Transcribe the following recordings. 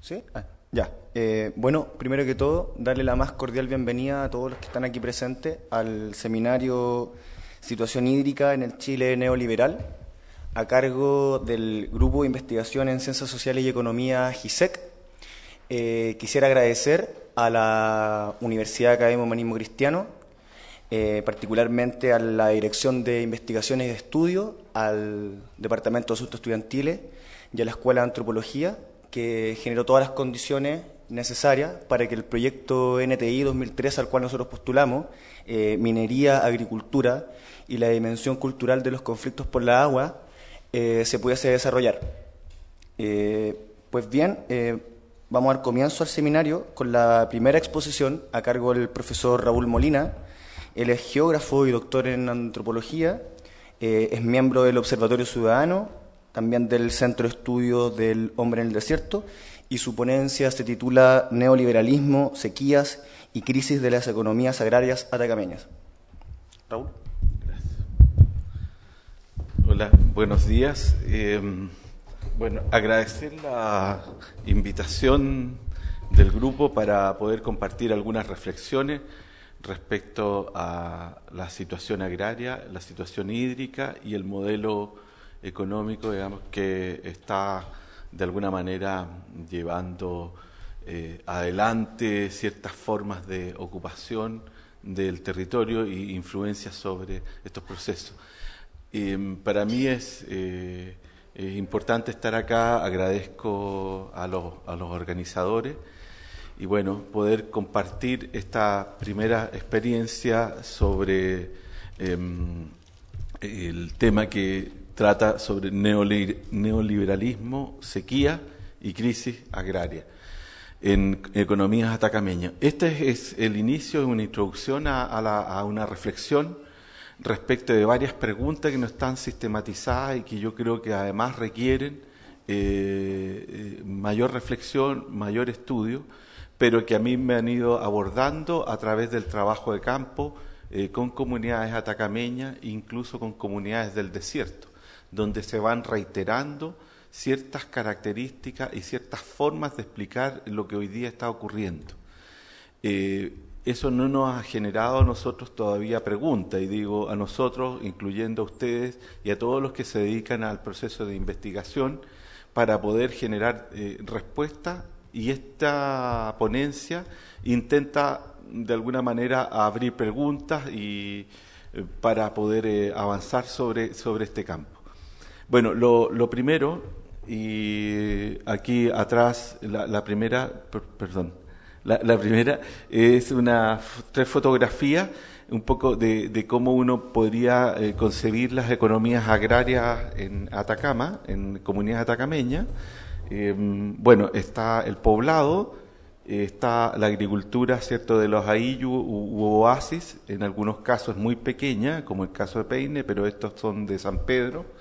¿Sí? Ya. Bueno, primero que todo, darle la más cordial bienvenida a todos los que están aquí presentes al seminario Situación Hídrica en el Chile Neoliberal, a cargo del Grupo de Investigación en Ciencias Sociales y Economía GISEC. Quisiera agradecer a la Universidad Academia Humanismo Cristiano, particularmente a la Dirección de Investigaciones y de Estudio, al Departamento de Asuntos Estudiantiles y a la Escuela de Antropología, que generó todas las condiciones necesarias para que el proyecto NTI 2003 al cual nosotros postulamos, minería, agricultura y la dimensión cultural de los conflictos por la agua, se pudiese desarrollar. Pues bien, vamos a dar comienzo al seminario con la primera exposición a cargo del profesor Raúl Molina. Él es geógrafo y doctor en antropología, es miembro del Observatorio Ciudadano, también del Centro de Estudios del Hombre en el Desierto, y su ponencia se titula Neoliberalismo, sequías y crisis de las economías agrarias atacameñas. Raúl. Gracias. Hola, buenos días. Bueno, agradecer la invitación del grupo para poder compartir algunas reflexiones respecto a la situación agraria, la situación hídrica y el modelo económico, digamos, que está de alguna manera llevando adelante ciertas formas de ocupación del territorio e influencias sobre estos procesos. Para mí es importante estar acá, agradezco a los organizadores y bueno, poder compartir esta primera experiencia sobre el tema que trata sobre neoliberalismo, sequía y crisis agraria en economías atacameñas. Este es el inicio de una introducción a una reflexión respecto de varias preguntas que no están sistematizadas y que yo creo que además requieren mayor reflexión, mayor estudio, pero que a mí me han ido abordando a través del trabajo de campo con comunidades atacameñas, incluso con comunidades del desierto, donde se van reiterando ciertas características y ciertas formas de explicar lo que hoy día está ocurriendo. Eso no nos ha generado a nosotros todavía preguntas, y digo a nosotros, incluyendo a ustedes y a todos los que se dedican al proceso de investigación, para poder generar respuestas, y esta ponencia intenta de alguna manera abrir preguntas y para poder avanzar sobre este campo. Bueno, lo primero, y aquí atrás la primera es tres fotografías un poco de cómo uno podría concebir las economías agrarias en Atacama, en comunidades atacameñas. Bueno, está el poblado, está la agricultura, ¿cierto?, de los ayllu u oasis, en algunos casos muy pequeña, como el caso de Peine, pero estos son de San Pedro,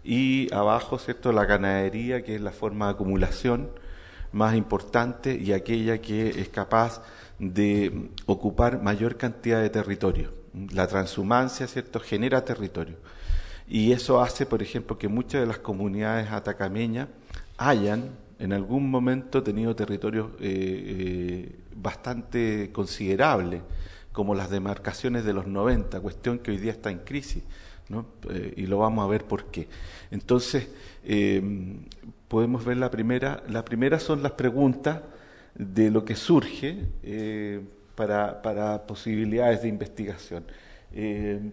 y abajo, ¿cierto?, la ganadería, que es la forma de acumulación más importante y aquella que es capaz de ocupar mayor cantidad de territorio. La transhumancia, ¿cierto?, genera territorio. Y eso hace, por ejemplo, que muchas de las comunidades atacameñas hayan en algún momento tenido territorios bastante considerables, como las demarcaciones de los 90, cuestión que hoy día está en crisis, ¿no? Y lo vamos a ver por qué. Entonces, podemos ver la primera. La primera son las preguntas de lo que surge para posibilidades de investigación.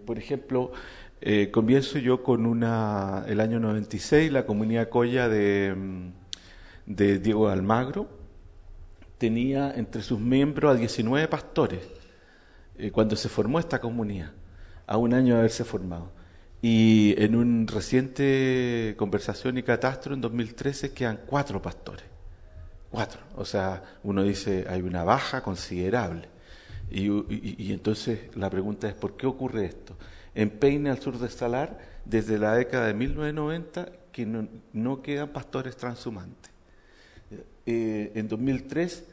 Por ejemplo, comienzo yo con el año 96, la comunidad Colla de Diego de Almagro tenía entre sus miembros a 19 pastores cuando se formó esta comunidad, a un año de haberse formado. Y en un reciente conversación y catastro en 2013 quedan 4 pastores. 4. O sea, uno dice, hay una baja considerable. Y entonces la pregunta es, ¿por qué ocurre esto? En Peine, al sur de Salar, desde la década de 1990, que no quedan pastores transhumantes. En 2003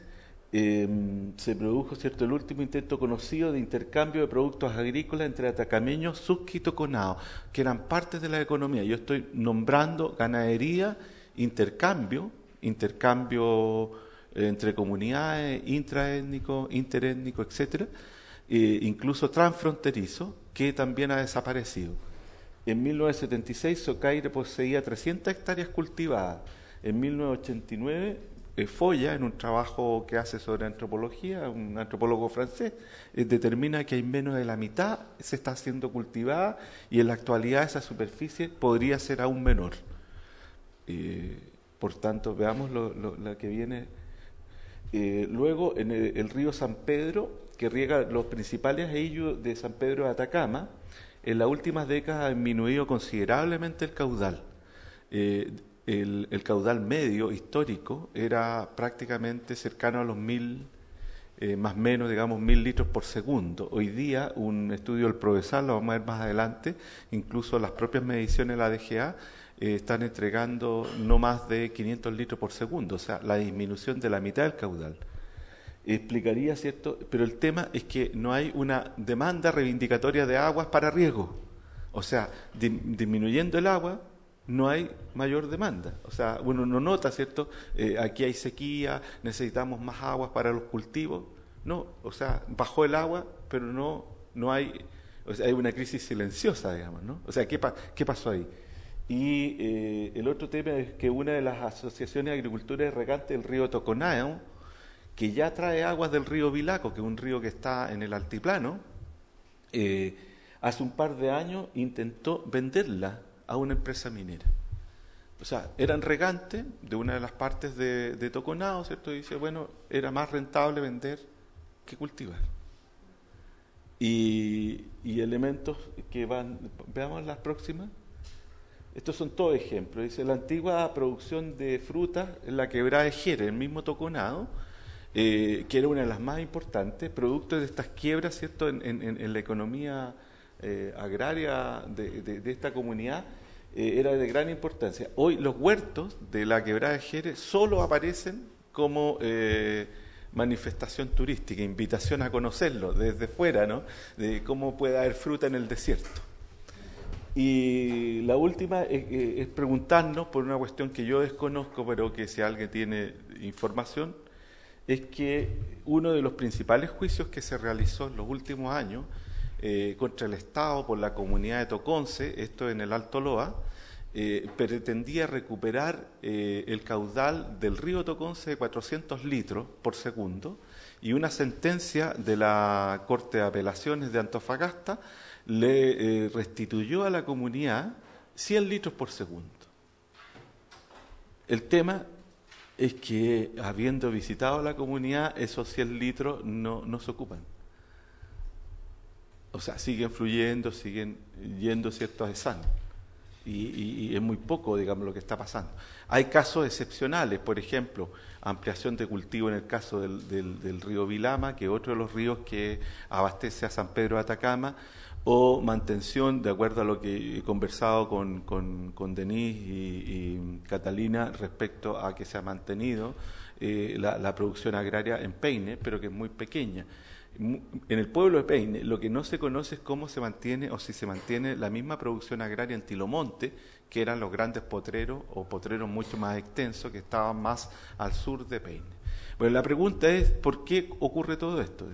se produjo, ¿cierto?, el último intento conocido de intercambio de productos agrícolas entre atacameños subquitoconados, que eran partes de la economía. Yo estoy nombrando ganadería, intercambio, intercambio entre comunidades, intraétnico, interétnico, etcétera, incluso transfronterizo, que también ha desaparecido. En 1976 Socaire poseía 300 hectáreas cultivadas. En 1989 Foya, en un trabajo que hace sobre antropología, un antropólogo francés, determina que hay menos de la mitad se está haciendo cultivada y en la actualidad esa superficie podría ser aún menor. Por tanto, veamos lo que viene. Luego, en el río San Pedro, que riega los principales ayllos de San Pedro de Atacama, en las últimas décadas ha disminuido considerablemente el caudal. El caudal medio histórico era prácticamente cercano a los 1000, más o menos, digamos, 1000 litros por segundo. Hoy día, un estudio del Provesal, lo vamos a ver más adelante, incluso las propias mediciones de la DGA, están entregando no más de 500 litros por segundo, o sea, la disminución de la mitad del caudal. Explicaría, ¿cierto? Pero el tema es que no hay una demanda reivindicatoria de aguas para riego. O sea, disminuyendo el agua, no hay mayor demanda. O sea, uno no nota, ¿cierto? Aquí hay sequía, necesitamos más aguas para los cultivos. No, o sea, bajó el agua, pero no hay, o sea, hay una crisis silenciosa, digamos, ¿no? O sea, ¿qué pasó ahí? Y el otro tema es que una de las asociaciones de agricultura es regante del río Toconao, que ya trae aguas del río Vilaco, que es un río que está en el altiplano, hace un par de años intentó venderla a una empresa minera. O sea, eran regantes de una de las partes de Toconao, ¿cierto? Y dice, bueno, era más rentable vender que cultivar. Y elementos que van, veamos las próximas. Estos son todos ejemplos. Dice, la antigua producción de frutas en la quebrada de Jerez, el mismo Toconao, que era una de las más importantes, producto de estas quiebras, ¿cierto?, en la economía agraria de esta comunidad, era de gran importancia. Hoy los huertos de la quebrada de Jerez solo aparecen como manifestación turística, invitación a conocerlo desde fuera, ¿no?, de cómo puede haber fruta en el desierto. Y la última es preguntarnos por una cuestión que yo desconozco, pero que si alguien tiene información, es que uno de los principales juicios que se realizó en los últimos años contra el Estado por la comunidad de Toconce, esto en el Alto Loa, pretendía recuperar el caudal del río Toconce de 400 litros por segundo, y una sentencia de la Corte de Apelaciones de Antofagasta le restituyó a la comunidad 100 litros por segundo. El tema es que, habiendo visitado la comunidad, esos 100 litros no se ocupan. O sea, siguen fluyendo, siguen yendo ciertos desanos. Y es muy poco, digamos, lo que está pasando. Hay casos excepcionales, por ejemplo, ampliación de cultivo en el caso del río Vilama, que es otro de los ríos que abastece a San Pedro de Atacama, o mantención, de acuerdo a lo que he conversado con Denise y Catalina, respecto a que se ha mantenido la producción agraria en Peine, pero que es muy pequeña. En el pueblo de Peine, lo que no se conoce es cómo se mantiene, o si se mantiene la misma producción agraria en Tilomonte, que eran los grandes potreros, o potreros mucho más extensos, que estaban más al sur de Peine. Bueno, la pregunta es, ¿por qué ocurre todo esto?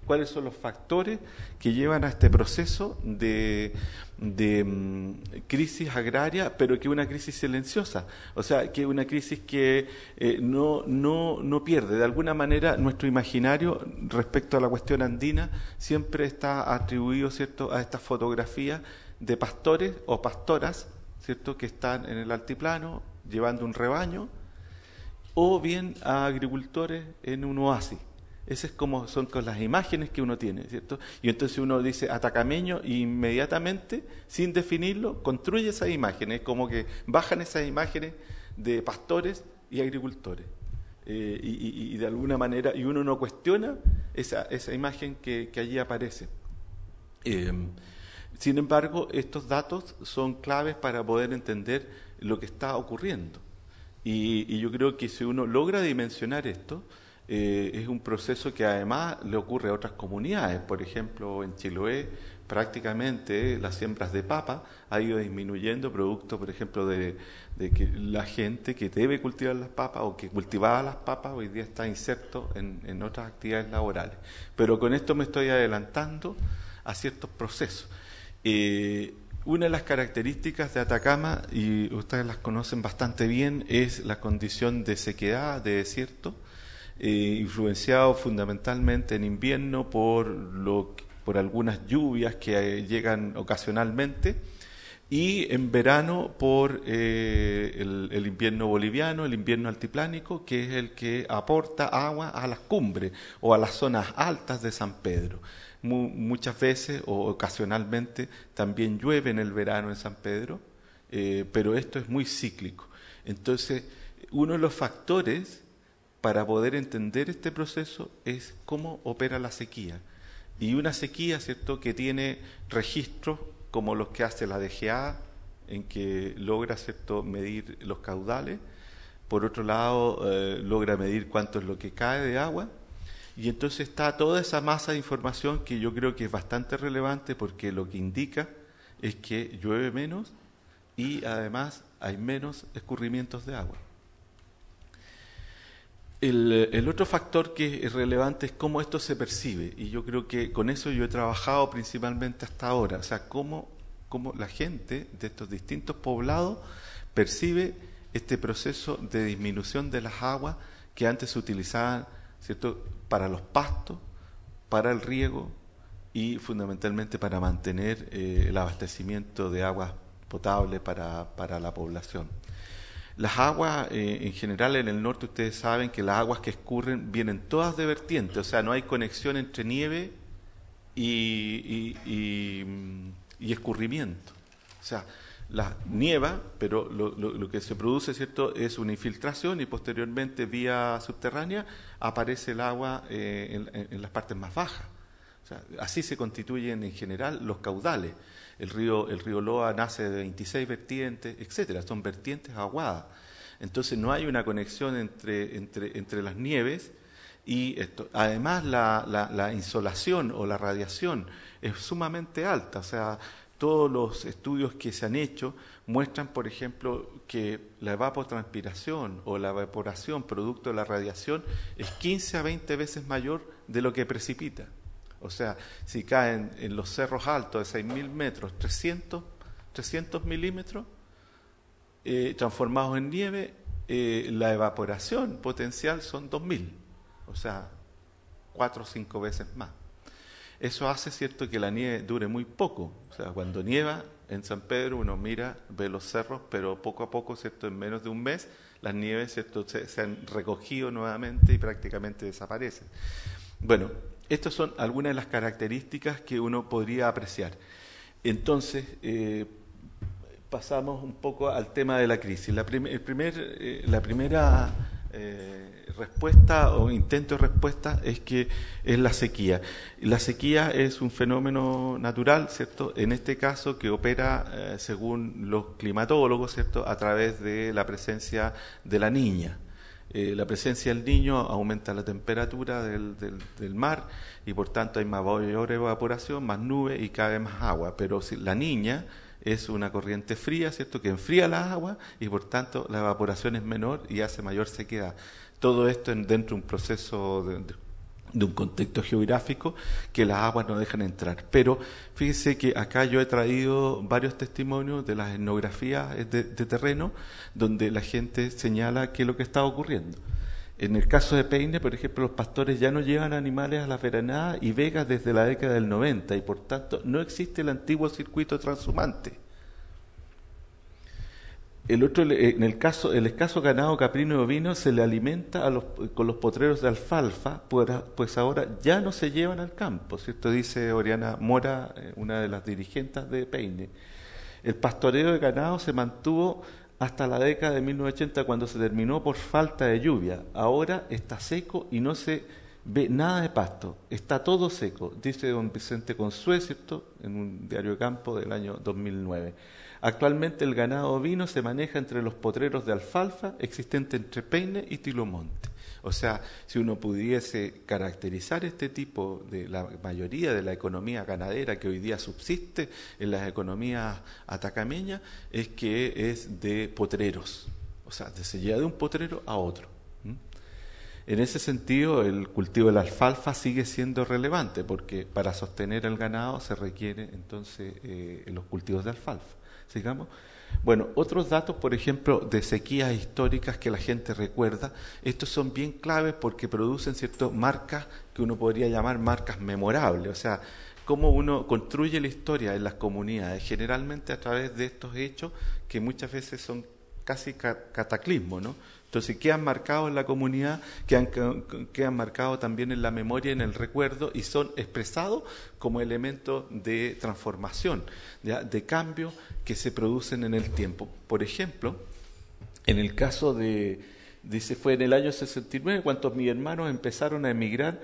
¿Cuáles son los factores que llevan a este proceso de crisis agraria, pero que es una crisis silenciosa? O sea, que es una crisis que no pierde. De alguna manera, nuestro imaginario respecto a la cuestión andina siempre está atribuido, ¿cierto?, a estas fotografías de pastores o pastoras, ¿cierto?, que están en el altiplano llevando un rebaño, o bien a agricultores en un oasis. Esas son con las imágenes que uno tiene, ¿cierto? Y entonces uno dice atacameño e inmediatamente, sin definirlo, construye esas imágenes, como que bajan esas imágenes de pastores y agricultores. Y de alguna manera, y uno no cuestiona esa imagen que allí aparece. Sin embargo, estos datos son claves para poder entender lo que está ocurriendo. Y yo creo que si uno logra dimensionar esto, es un proceso que además le ocurre a otras comunidades. Por ejemplo, en Chiloé prácticamente las siembras de papa ha ido disminuyendo producto, por ejemplo, de que la gente que debe cultivar las papas o que cultivaba las papas hoy día está inserto en otras actividades laborales. Pero con esto me estoy adelantando a ciertos procesos. Una de las características de Atacama, y ustedes las conocen bastante bien, es la condición de sequedad, de desierto, influenciado fundamentalmente en invierno por algunas lluvias que llegan ocasionalmente, y en verano por el invierno boliviano, el invierno altiplánico, que es el que aporta agua a las cumbres o a las zonas altas de San Pedro. Muchas veces o ocasionalmente también llueve en el verano en San Pedro, pero esto es muy cíclico. Entonces, uno de los factores para poder entender este proceso es cómo opera la sequía. Y una sequía, ¿cierto?, que tiene registros como los que hace la DGA, en que logra, ¿cierto?, medir los caudales. Por otro lado, logra medir cuánto es lo que cae de agua. Y entonces está toda esa masa de información que yo creo que es bastante relevante, porque lo que indica es que llueve menos y además hay menos escurrimientos de agua. El otro factor que es relevante es cómo esto se percibe, y yo creo que con eso yo he trabajado principalmente hasta ahora, o sea, cómo la gente de estos distintos poblados percibe este proceso de disminución de las aguas que antes se utilizaban, ¿cierto?, para los pastos, para el riego y fundamentalmente para mantener el abastecimiento de aguas potables para la población. Las aguas, en general en el norte, ustedes saben que las aguas que escurren vienen todas de vertiente, o sea, no hay conexión entre nieve y escurrimiento. O sea, la nieva, pero lo que se produce, ¿cierto?, es una infiltración y posteriormente vía subterránea aparece el agua en las partes más bajas. O sea, así se constituyen en general los caudales. El río Loa nace de 26 vertientes, etcétera, son vertientes aguadas. Entonces no hay una conexión entre las nieves y esto. Además la insolación o la radiación es sumamente alta, o sea, todos los estudios que se han hecho muestran, por ejemplo, que la evapotranspiración o la evaporación producto de la radiación es 15 a 20 veces mayor de lo que precipita. O sea, si caen en los cerros altos de 6.000 metros 300 milímetros transformados en nieve, la evaporación potencial son 2.000, o sea, 4 o 5 veces más. Eso hace, ¿cierto?, que la nieve dure muy poco. O sea, cuando nieva en San Pedro uno mira, ve los cerros, pero poco a poco, ¿cierto?, en menos de un mes las nieves, ¿cierto?, se han recogido nuevamente y prácticamente desaparecen. Bueno, estas son algunas de las características que uno podría apreciar. Entonces, pasamos un poco al tema de la crisis. La primera respuesta o intento de respuesta es la sequía. La sequía es un fenómeno natural, ¿cierto?, en este caso que opera, según los climatólogos, ¿cierto?, a través de la presencia de la Niña. La presencia del Niño aumenta la temperatura del mar y por tanto hay mayor evaporación, más nube y cabe más agua. Pero si la Niña es una corriente fría, ¿cierto?, que enfría las aguas y por tanto la evaporación es menor y hace mayor sequedad. Todo esto dentro de un proceso de un contexto geográfico que las aguas no dejan entrar. Pero fíjese que acá yo he traído varios testimonios de las etnografías de terreno donde la gente señala qué es lo que está ocurriendo. En el caso de Peine, por ejemplo, los pastores ya no llevan animales a las veraneadas y vegas desde la década del 90 y por tanto no existe el antiguo circuito transhumante. En el escaso ganado caprino y ovino se le alimenta con los potreros de alfalfa, pues ahora ya no se llevan al campo, ¿cierto? Dice Oriana Mora, una de las dirigentes de Peine. El pastoreo de ganado se mantuvo hasta la década de 1980 cuando se terminó por falta de lluvia. Ahora está seco y no se ve nada de pasto, está todo seco, dice don Vicente Consué, ¿cierto?, en un diario de campo del año 2009. Actualmente el ganado ovino se maneja entre los potreros de alfalfa existentes entre Peine y Tilomonte. O sea, si uno pudiese caracterizar este tipo de la mayoría de la economía ganadera que hoy día subsiste en las economías atacameñas, es que es de potreros. O sea, se lleva de un potrero a otro. En ese sentido, el cultivo de la alfalfa sigue siendo relevante, porque para sostener el ganado se requiere entonces los cultivos de alfalfa. Sigamos. Bueno, otros datos, por ejemplo, de sequías históricas que la gente recuerda, estos son bien claves porque producen ciertas marcas que uno podría llamar marcas memorables, o sea, cómo uno construye la historia en las comunidades, generalmente a través de estos hechos que muchas veces son casi cataclismos, ¿no? Entonces quedan marcados en la comunidad, quedan marcados también en la memoria, en el recuerdo, y son expresados como elementos de transformación, ¿ya? De cambio que se producen en el tiempo. Por ejemplo, en el caso dice, fue en el año 69 cuando mis hermanos empezaron a emigrar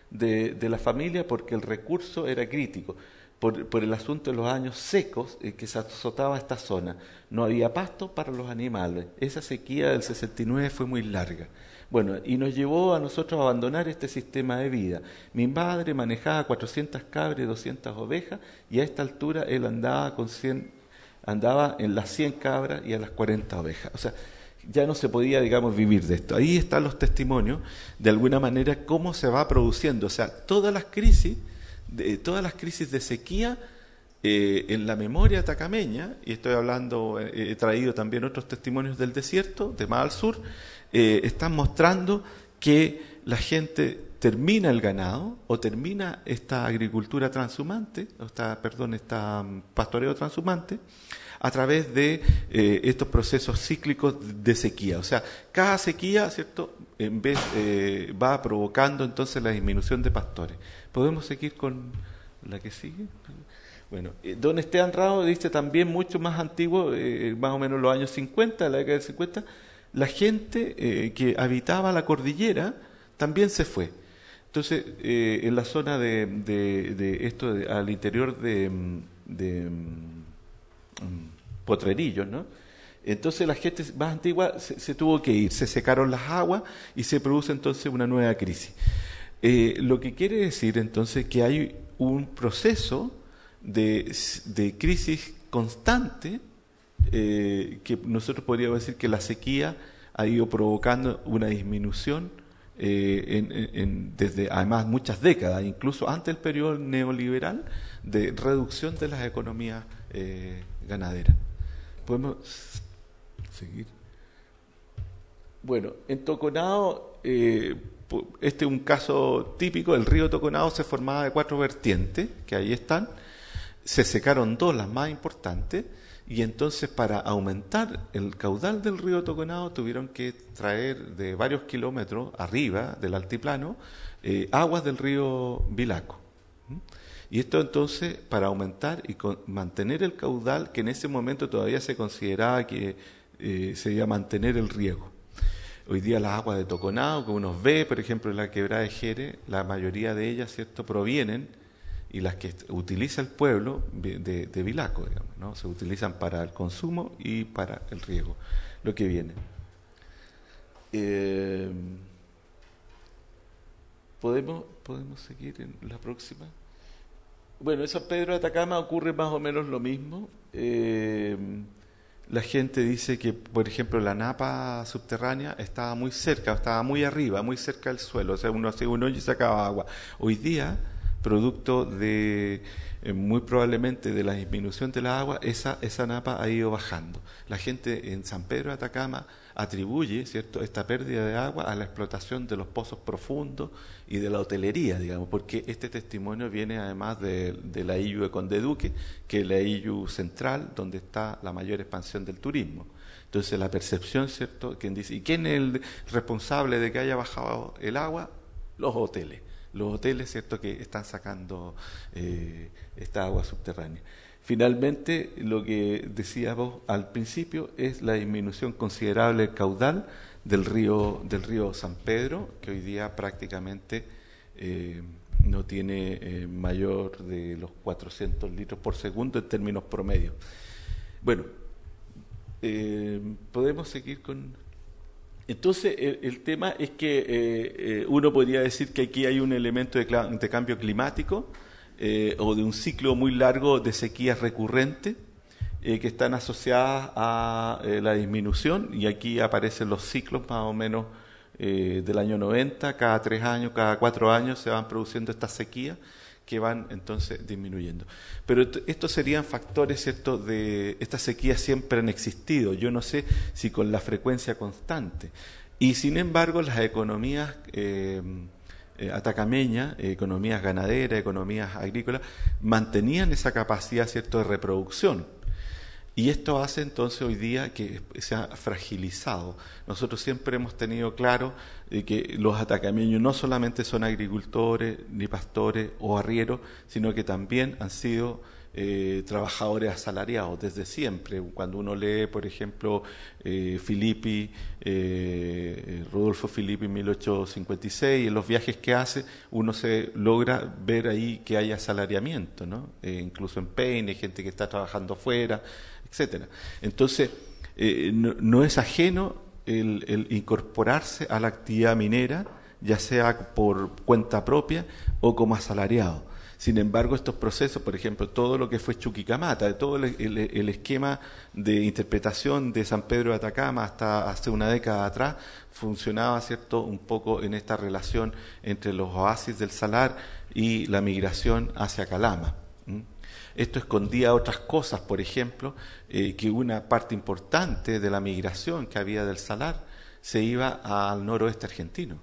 de la familia porque el recurso era crítico. Por el asunto de los años secos que se azotaba esta zona. No había pasto para los animales. Esa sequía del 69 fue muy larga. Bueno, y nos llevó a nosotros a abandonar este sistema de vida. Mi padre manejaba 400 cabras y 200 ovejas, y a esta altura él andaba en las 100 cabras y a las 40 ovejas. O sea, ya no se podía, digamos, vivir de esto. Ahí están los testimonios, de alguna manera, cómo se va produciendo. O sea, todas las crisis de sequía en la memoria atacameña, y estoy hablando, he traído también otros testimonios del desierto, de más al sur, están mostrando que la gente termina el ganado o termina esta agricultura transhumante, esta pastoreo transhumante, a través de estos procesos cíclicos de sequía. O sea, cada sequía, ¿cierto?, va provocando entonces la disminución de pastores. ¿Podemos seguir con la que sigue? Bueno, don Esteban Rao dice también mucho más antiguo, más o menos los años 50, la década del 50, la gente que habitaba la cordillera también se fue. Entonces, en la zona de esto, al interior de Potrerillos, ¿no? Entonces la gente más antigua se tuvo que ir, se secaron las aguas y se produce entonces una nueva crisis. Lo que quiere decir entonces que hay un proceso de crisis constante, que nosotros podríamos decir que la sequía ha ido provocando una disminución desde además muchas décadas, incluso antes del periodo neoliberal, de reducción de las economías ganaderas. ¿Podemos seguir? Bueno, en Toconao, este es un caso típico. El río Toconao se formaba de 4 vertientes, que ahí están. Se secaron 2, las más importantes, y entonces para aumentar el caudal del río Toconao tuvieron que traer de varios kilómetros arriba del altiplano aguas del río Vilaco. Y esto entonces para aumentar y mantener el caudal, que en ese momento todavía se consideraba que se iba a mantener el riego. Hoy día las aguas de Toconao, que uno ve, por ejemplo, en la quebrada de Jere, la mayoría de ellas, ¿cierto?, provienen, y las que utiliza el pueblo, de Vilaco, digamos, ¿no? Se utilizan para el consumo y para el riego, lo que viene. ¿Podemos seguir en la próxima? Bueno, en San Pedro de Atacama ocurre más o menos lo mismo. La gente dice que, por ejemplo, la napa subterránea estaba muy cerca, estaba muy arriba, muy cerca del suelo. O sea, uno hacía un hoyo y sacaba agua. Hoy día, producto de, muy probablemente, de la disminución de la agua, esa napa ha ido bajando. La gente en San Pedro de Atacama atribuye, ¿cierto?, esta pérdida de agua a la explotación de los pozos profundos y de la hotelería, digamos, porque este testimonio viene además de la ILU de Conde Duque, que es la ILU central, donde está la mayor expansión del turismo. Entonces la percepción, ¿cierto?, quien dice, ¿y quién es el responsable de que haya bajado el agua? Los hoteles, ¿cierto?, que están sacando esta agua subterránea. Finalmente, lo que decíamos al principio es la disminución considerable del caudal del río San Pedro, que hoy día prácticamente no tiene mayor de los 400 litros por segundo en términos promedios. Bueno, podemos seguir con... Entonces, el tema es que uno podría decir que aquí hay un elemento de cambio climático o de un ciclo muy largo de sequías recurrentes que están asociadas a la disminución, y aquí aparecen los ciclos más o menos del año 90, cada 3 años, cada 4 años se van produciendo estas sequías que van entonces disminuyendo. Pero estos serían factores, ¿cierto?, de estas sequías siempre han existido, yo no sé si con la frecuencia constante. Y sin embargo, las economías atacameñas, economías ganaderas, economías agrícolas, mantenían esa capacidad, ¿cierto?, de reproducción. Y esto hace entonces hoy día que se ha fragilizado. Nosotros siempre hemos tenido claro que los atacameños no solamente son agricultores, ni pastores o arrieros, sino que también han sido trabajadores asalariados desde siempre. Cuando uno lee, por ejemplo, Rodolfo Filippi, 1856, en los viajes que hace, uno se logra ver ahí que hay asalariamiento, ¿no? Incluso en Peine, gente que está trabajando afuera, etcétera. Entonces, no es ajeno el incorporarse a la actividad minera, ya sea por cuenta propia o como asalariado. Sin embargo, estos procesos, por ejemplo, todo lo que fue Chuquicamata, todo el esquema de interpretación de San Pedro de Atacama hasta hace una década atrás, funcionaba, ¿cierto?, un poco en esta relación entre los oasis del Salar y la migración hacia Calama. Esto escondía otras cosas, por ejemplo, que una parte importante de la migración que había del Salar se iba al noroeste argentino.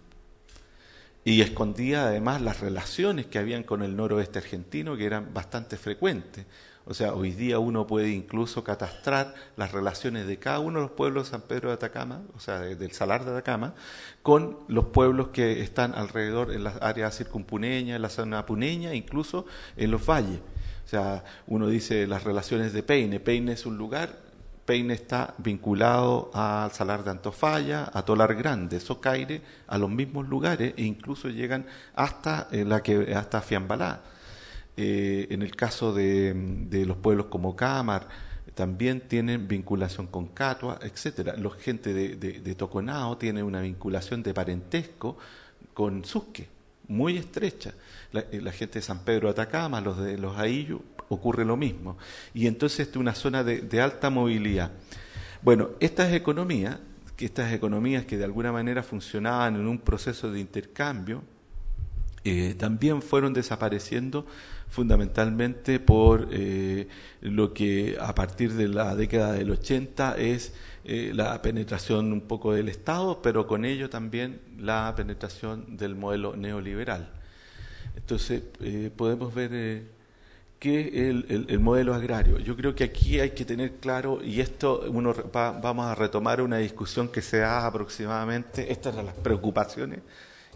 Y escondía además las relaciones que habían con el noroeste argentino, que eran bastante frecuentes. O sea, hoy día uno puede incluso catastrar las relaciones de cada uno de los pueblos de San Pedro de Atacama, o sea, del Salar de Atacama, con los pueblos que están alrededor en las áreas circumpuneñas, en la zona puneña, incluso en los valles. O sea, uno dice las relaciones de Peine. Peine es un lugar, Peine está vinculado al Salar de Antofalla, a Tolar Grande, Socaire, a los mismos lugares, e incluso llegan hasta hasta Fiambalá. En el caso de los pueblos como Cámar, también tienen vinculación con Catua, etcétera. La gente de Toconao tiene una vinculación de parentesco con Susque, muy estrecha. La gente de San Pedro de Atacama, los de los Aillu, ocurre lo mismo. Y entonces es una zona de alta movilidad. Bueno, estas economías que de alguna manera funcionaban en un proceso de intercambio, también fueron desapareciendo fundamentalmente por lo que a partir de la década del 80 es la penetración un poco del Estado, pero con ello también la penetración del modelo neoliberal. Entonces, podemos ver que el modelo agrario. Yo creo que aquí hay que tener claro, y esto vamos a retomar una discusión que se da aproximadamente, estas eran las preocupaciones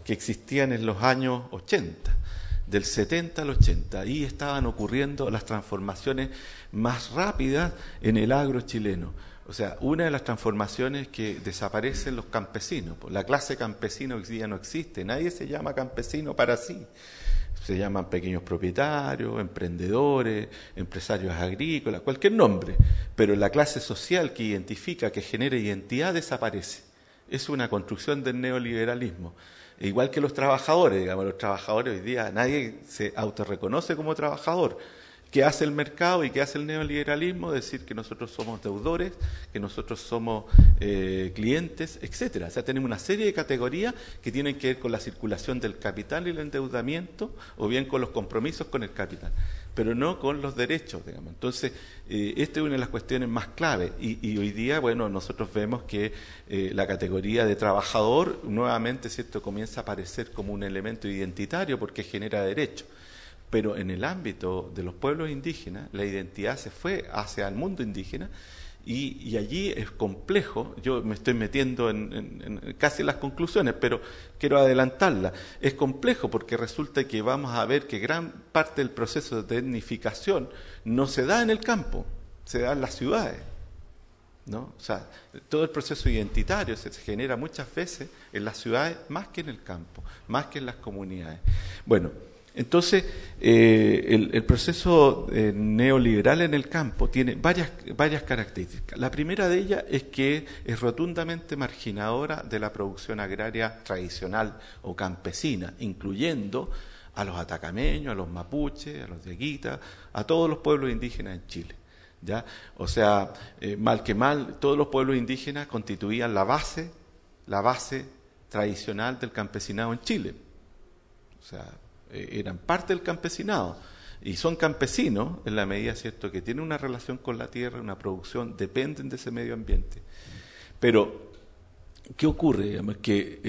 que existían en los años 80, del 70 al 80, ahí estaban ocurriendo las transformaciones más rápidas en el agro chileno. O sea, una de las transformaciones que desaparecen los campesinos, la clase campesina hoy día no existe, nadie se llama campesino para sí. Se llaman pequeños propietarios, emprendedores, empresarios agrícolas, cualquier nombre, pero la clase social que identifica, que genera identidad, desaparece. Es una construcción del neoliberalismo. Igual que los trabajadores, digamos, los trabajadores hoy día, nadie se autorreconoce como trabajador. ¿Qué hace el mercado y qué hace el neoliberalismo? Decir que nosotros somos deudores, que nosotros somos clientes, etcétera. O sea, tenemos una serie de categorías que tienen que ver con la circulación del capital y el endeudamiento, o bien con los compromisos con el capital, pero no con los derechos, digamos. Entonces, esta es una de las cuestiones más claves. Y hoy día, bueno, nosotros vemos que la categoría de trabajador nuevamente, ¿cierto?, comienza a aparecer como un elemento identitario porque genera derechos. Pero en el ámbito de los pueblos indígenas, la identidad se fue hacia el mundo indígena y allí es complejo. Yo me estoy metiendo en casi las conclusiones, pero quiero adelantarla. Es complejo porque resulta que vamos a ver que gran parte del proceso de etnificación no se da en el campo, se da en las ciudades, ¿no? O sea, todo el proceso identitario se genera muchas veces en las ciudades más que en el campo, más que en las comunidades. Bueno, Entonces, el proceso neoliberal en el campo tiene varias características. La primera de ellas es que es rotundamente marginadora de la producción agraria tradicional o campesina, incluyendo a los atacameños, a los mapuches, a los yaguitas, a todos los pueblos indígenas en Chile. ¿Ya? O sea, mal que mal, todos los pueblos indígenas constituían la base tradicional del campesinado en Chile. O sea, eran parte del campesinado y son campesinos en la medida, ¿cierto?, que tienen una relación con la tierra, una producción, dependen de ese medio ambiente. Pero, ¿qué ocurre? Digamos, que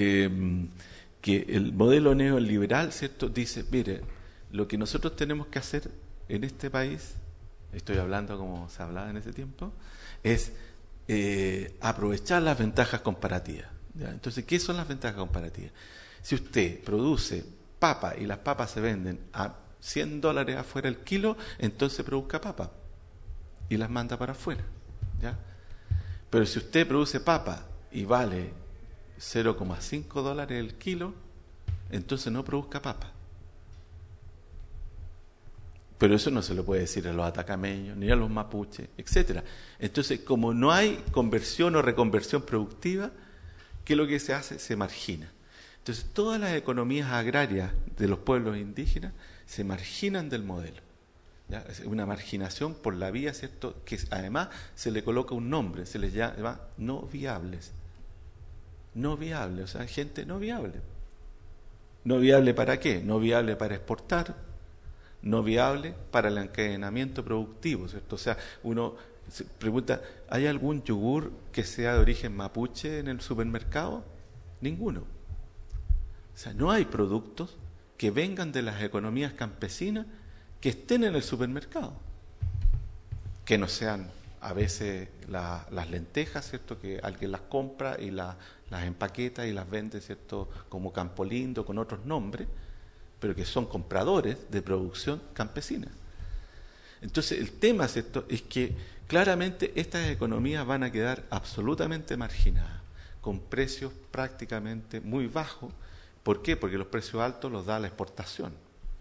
el modelo neoliberal, ¿cierto?, dice, mire, lo que nosotros tenemos que hacer en este país, estoy hablando como se hablaba en ese tiempo, es aprovechar las ventajas comparativas. ¿Ya? Entonces, ¿qué son las ventajas comparativas? Si usted produce papa y las papas se venden a $100 afuera el kilo, entonces produzca papa y las manda para afuera. ¿Ya? Pero si usted produce papa y vale $0,5 el kilo, entonces no produzca papa. Pero eso no se lo puede decir a los atacameños, ni a los mapuches, etcétera. Entonces, como no hay conversión o reconversión productiva, ¿qué es lo que se hace? Se margina. Entonces, todas las economías agrarias de los pueblos indígenas se marginan del modelo. ¿Ya? Es una marginación por la vía, ¿cierto?, que además se le coloca un nombre, se les llama no viables. No viables, o sea, gente no viable. ¿No viable para qué? No viable para exportar, no viable para el encadenamiento productivo, ¿cierto? O sea, uno se pregunta, ¿hay algún yogur que sea de origen mapuche en el supermercado? Ninguno. O sea, no hay productos que vengan de las economías campesinas que estén en el supermercado, que no sean a veces las lentejas, ¿cierto?, que alguien las compra y las empaqueta y las vende, ¿cierto?, como Campo Lindo, con otros nombres, pero que son compradores de producción campesina. Entonces, el tema, ¿cierto?, es que claramente estas economías van a quedar absolutamente marginadas, con precios prácticamente muy bajos. ¿Por qué? Porque los precios altos los da la exportación,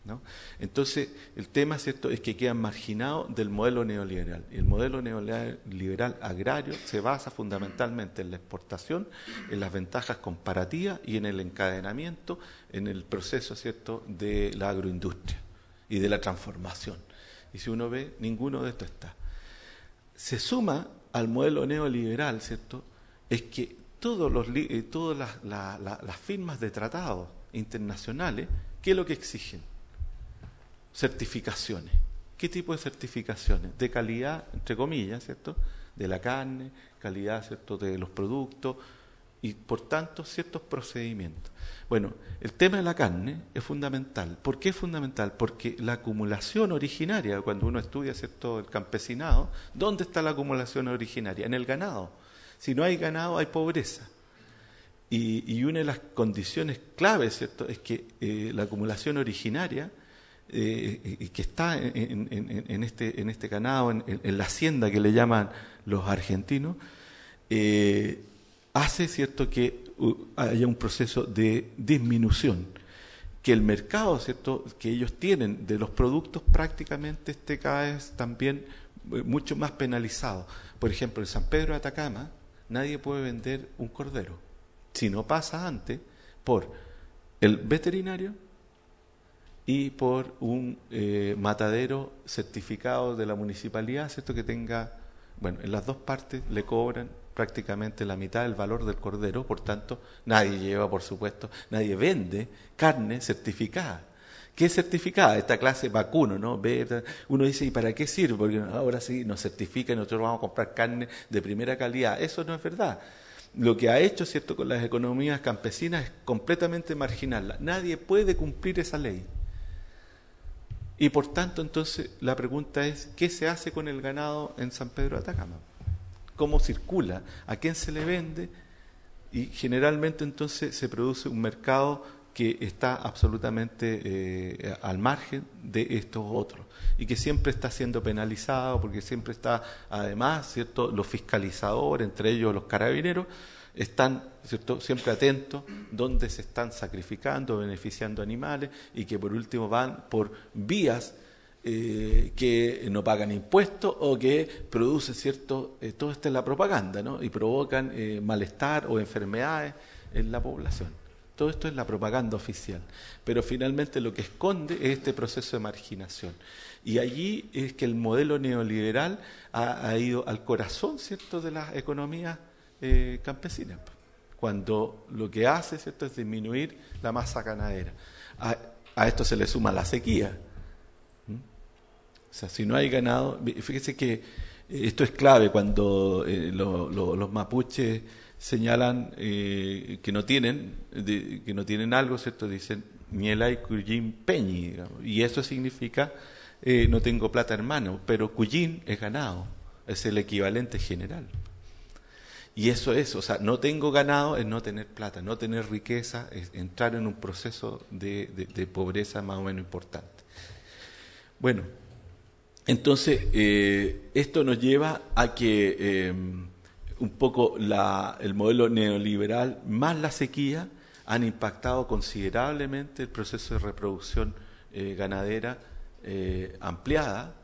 ¿no? Entonces, el tema, ¿cierto?, es que quedan marginados del modelo neoliberal. Y el modelo neoliberal agrario se basa fundamentalmente en la exportación, en las ventajas comparativas y en el encadenamiento, en el proceso, ¿cierto?, de la agroindustria y de la transformación. Y si uno ve, ninguno de estos está. Se suma al modelo neoliberal, ¿cierto?, es que todas las firmas de tratados internacionales, ¿qué es lo que exigen? Certificaciones. ¿Qué tipo de certificaciones? De calidad, entre comillas, ¿cierto?, de la carne, calidad, ¿cierto?, de los productos y, por tanto, ciertos procedimientos. Bueno, el tema de la carne es fundamental. ¿Por qué es fundamental? Porque la acumulación originaria, cuando uno estudia, ¿cierto?, el campesinado, ¿dónde está la acumulación originaria? En el ganado. Si no hay ganado, hay pobreza. Y una de las condiciones claves, ¿cierto?, es que la acumulación originaria que está en este ganado, en la hacienda que le llaman los argentinos, hace, ¿cierto?, que haya un proceso de disminución, que el mercado, ¿cierto?, que ellos tienen de los productos prácticamente esté cada vez también mucho más penalizado. Por ejemplo, en San Pedro de Atacama nadie puede vender un cordero si no pasa antes por el veterinario y por un matadero certificado de la municipalidad, ¿cierto?, que tenga, bueno, en las dos partes le cobran prácticamente la mitad del valor del cordero, por tanto, nadie lleva, por supuesto, nadie vende carne certificada. ¿Qué es certificada? Esta clase vacuno, ¿no? Uno dice, ¿y para qué sirve? Porque ahora sí nos certifica y nosotros vamos a comprar carne de primera calidad. Eso no es verdad. Lo que ha hecho, ¿cierto?, con las economías campesinas es completamente marginarla. Nadie puede cumplir esa ley. Y por tanto, entonces, la pregunta es, ¿qué se hace con el ganado en San Pedro de Atacama? ¿Cómo circula? ¿A quién se le vende? Y generalmente, entonces, se produce un mercado que está absolutamente al margen de estos otros y que siempre está siendo penalizado porque siempre está, además, ¿cierto?, los fiscalizadores, entre ellos los carabineros, están, ¿cierto?, siempre atentos donde se están sacrificando, beneficiando animales y que por último van por vías que no pagan impuestos o que producen, ¿cierto?, todo esto es la propaganda, ¿no?, y provocan malestar o enfermedades en la población. Todo esto es la propaganda oficial, pero finalmente lo que esconde es este proceso de marginación. Y allí es que el modelo neoliberal ha ido al corazón, ¿cierto?, de las economías campesinas, cuando lo que hace, ¿cierto?, es disminuir la masa ganadera. A esto se le suma la sequía. O sea, si no hay ganado, fíjese que esto es clave cuando los mapuches señalan que no tienen algo, ¿cierto? Dicen Mielay Cuyin Peñi, digamos, y eso significa no tengo plata, hermano, pero Cuyin es ganado, es el equivalente general. Y eso es, o sea, no tengo ganado es no tener plata, no tener riqueza, es entrar en un proceso de pobreza más o menos importante. Bueno, entonces esto nos lleva a que un poco el modelo neoliberal más la sequía han impactado considerablemente el proceso de reproducción ganadera ampliada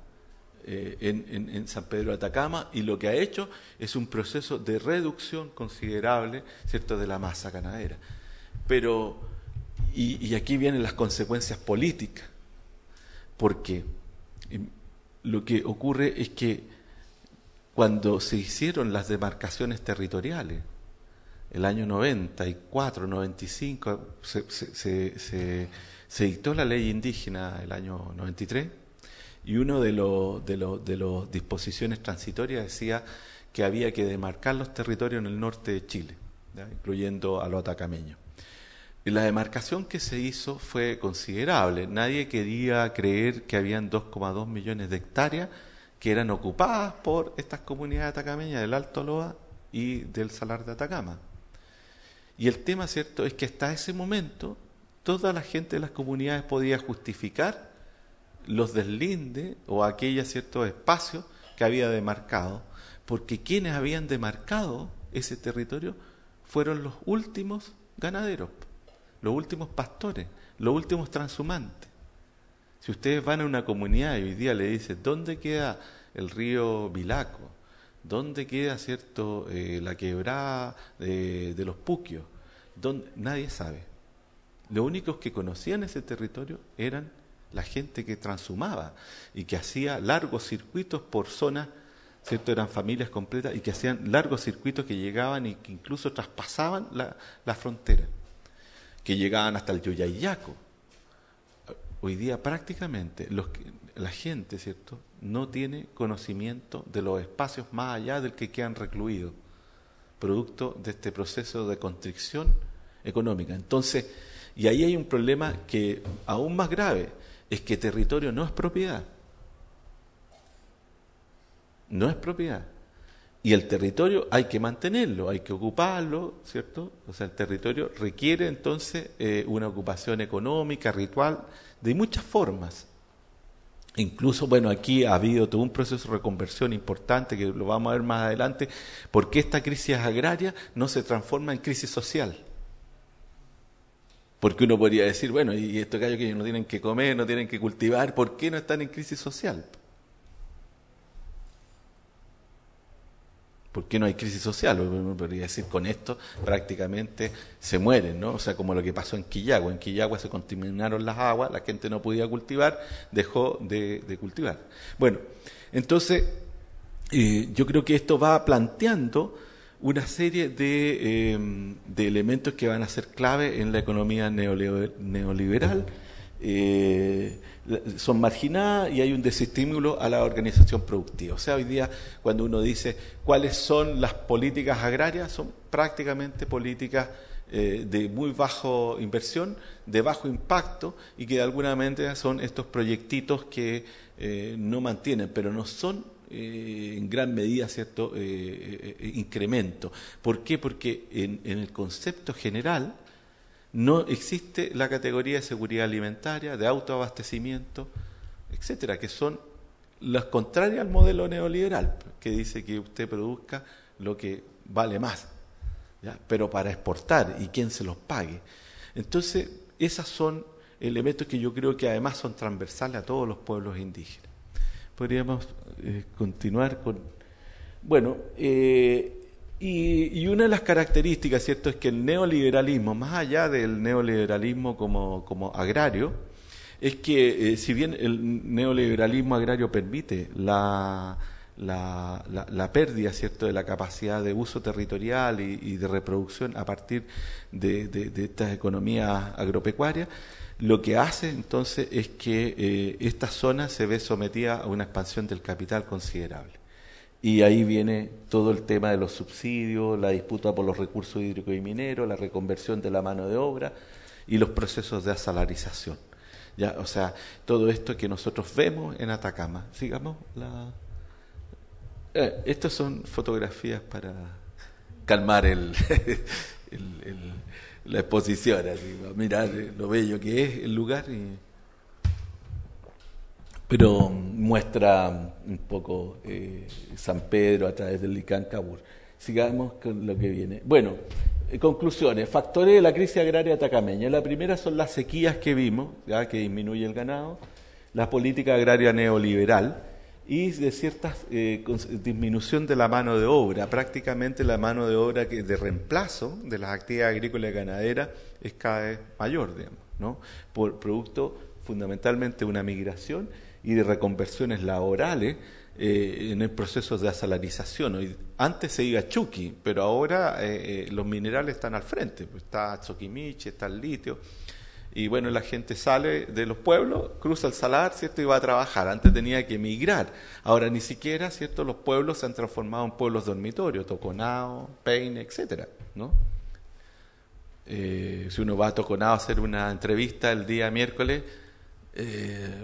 en San Pedro de Atacama, y lo que ha hecho es un proceso de reducción considerable, ¿cierto?, de la masa ganadera. Pero, y aquí vienen las consecuencias políticas, porque lo que ocurre es que cuando se hicieron las demarcaciones territoriales, el año 94, 95, se dictó la ley indígena el año 93, y uno de los disposiciones transitorias decía que había que demarcar los territorios en el norte de Chile, ¿ya?, incluyendo a los atacameños. Y la demarcación que se hizo fue considerable. Nadie quería creer que habían 2,2 millones de hectáreas que eran ocupadas por estas comunidades atacameñas del Alto Loa y del Salar de Atacama. Y el tema, ¿cierto?, es que hasta ese momento toda la gente de las comunidades podía justificar los deslindes o aquellos ciertos espacios que había demarcado, porque quienes habían demarcado ese territorio fueron los últimos ganaderos, los últimos pastores, los últimos transhumantes. Si ustedes van a una comunidad y hoy día le dicen ¿dónde queda el río Vilaco? ¿Dónde queda, cierto, la quebrada de los Puquios? Nadie sabe. Los únicos que conocían ese territorio eran la gente que transhumaba y que hacía largos circuitos por zonas, ¿cierto? Eran familias completas y que hacían largos circuitos que llegaban y que incluso traspasaban la frontera, que llegaban hasta el Yoyayaco. Hoy día prácticamente la gente, ¿cierto?, no tiene conocimiento de los espacios más allá del que quedan recluidos, producto de este proceso de constricción económica. Entonces, y ahí hay un problema que aún más grave, es que territorio no es propiedad. No es propiedad. Y el territorio hay que mantenerlo, hay que ocuparlo, ¿cierto? O sea, el territorio requiere entonces una ocupación económica, ritual, de muchas formas. Incluso, bueno, aquí ha habido todo un proceso de reconversión importante, que lo vamos a ver más adelante, porque esta crisis agraria no se transforma en crisis social. Porque uno podría decir, bueno, y estos gallos que no tienen que comer, no tienen que cultivar, ¿por qué no están en crisis social? ¿Por qué no hay crisis social? Uno podría decir, con esto prácticamente se mueren, ¿no? O sea, como lo que pasó en Quillagua. En Quillagua se contaminaron las aguas, la gente no podía cultivar, dejó de cultivar. Bueno, entonces yo creo que esto va planteando una serie de elementos que van a ser clave en la economía neoliberal. Son marginadas y hay un desestímulo a la organización productiva. O sea, hoy día cuando uno dice cuáles son las políticas agrarias, son prácticamente políticas de muy bajo inversión, de bajo impacto, y que de alguna manera son estos proyectitos que no mantienen, pero no son en gran medida, ¿cierto?, incremento. ¿Por qué? Porque en el concepto general No existe la categoría de seguridad alimentaria, de autoabastecimiento, etcétera, que son las contrarias al modelo neoliberal, que dice que usted produzca lo que vale más, ¿ya? Pero para exportar, y quién se los pague. Entonces, esos son elementos que yo creo que además son transversales a todos los pueblos indígenas. Podríamos continuar con... Bueno, y una de las características, ¿cierto?, es que el neoliberalismo, más allá del neoliberalismo como agrario, es que si bien el neoliberalismo agrario permite la pérdida, ¿cierto?, de la capacidad de uso territorial y de reproducción a partir de estas economías agropecuarias, lo que hace entonces es que esta zona se ve sometida a una expansión del capital considerable. Y ahí viene todo el tema de los subsidios, la disputa por los recursos hídricos y mineros, la reconversión de la mano de obra y los procesos de asalarización. ¿Ya? O sea, todo esto que nosotros vemos en Atacama. Sigamos estas son fotografías para calmar la exposición, así, mirar lo bello que es el lugar, pero muestra un poco San Pedro a través del Licancabur. Sigamos con lo que viene. Bueno, conclusiones. Factores de la crisis agraria atacameña. La primera son las sequías que vimos, ya que disminuye el ganado, la política agraria neoliberal y de cierta disminución de la mano de obra. Prácticamente la mano de obra de reemplazo de las actividades agrícolas y ganaderas es cada vez mayor, digamos, ¿no? Por producto fundamentalmente de una migración y de reconversiones laborales en el proceso de asalarización. Antes se iba a Chuqui, pero ahora los minerales están al frente. Pues está Choquimichi, está el litio. Y bueno, la gente sale de los pueblos, cruza el salar, ¿cierto?, y va a trabajar. Antes tenía que emigrar. Ahora ni siquiera, ¿cierto?, los pueblos se han transformado en pueblos dormitorios, Toconao, Peine, etcétera, ¿no? Si uno va a Toconao a hacer una entrevista el día miércoles,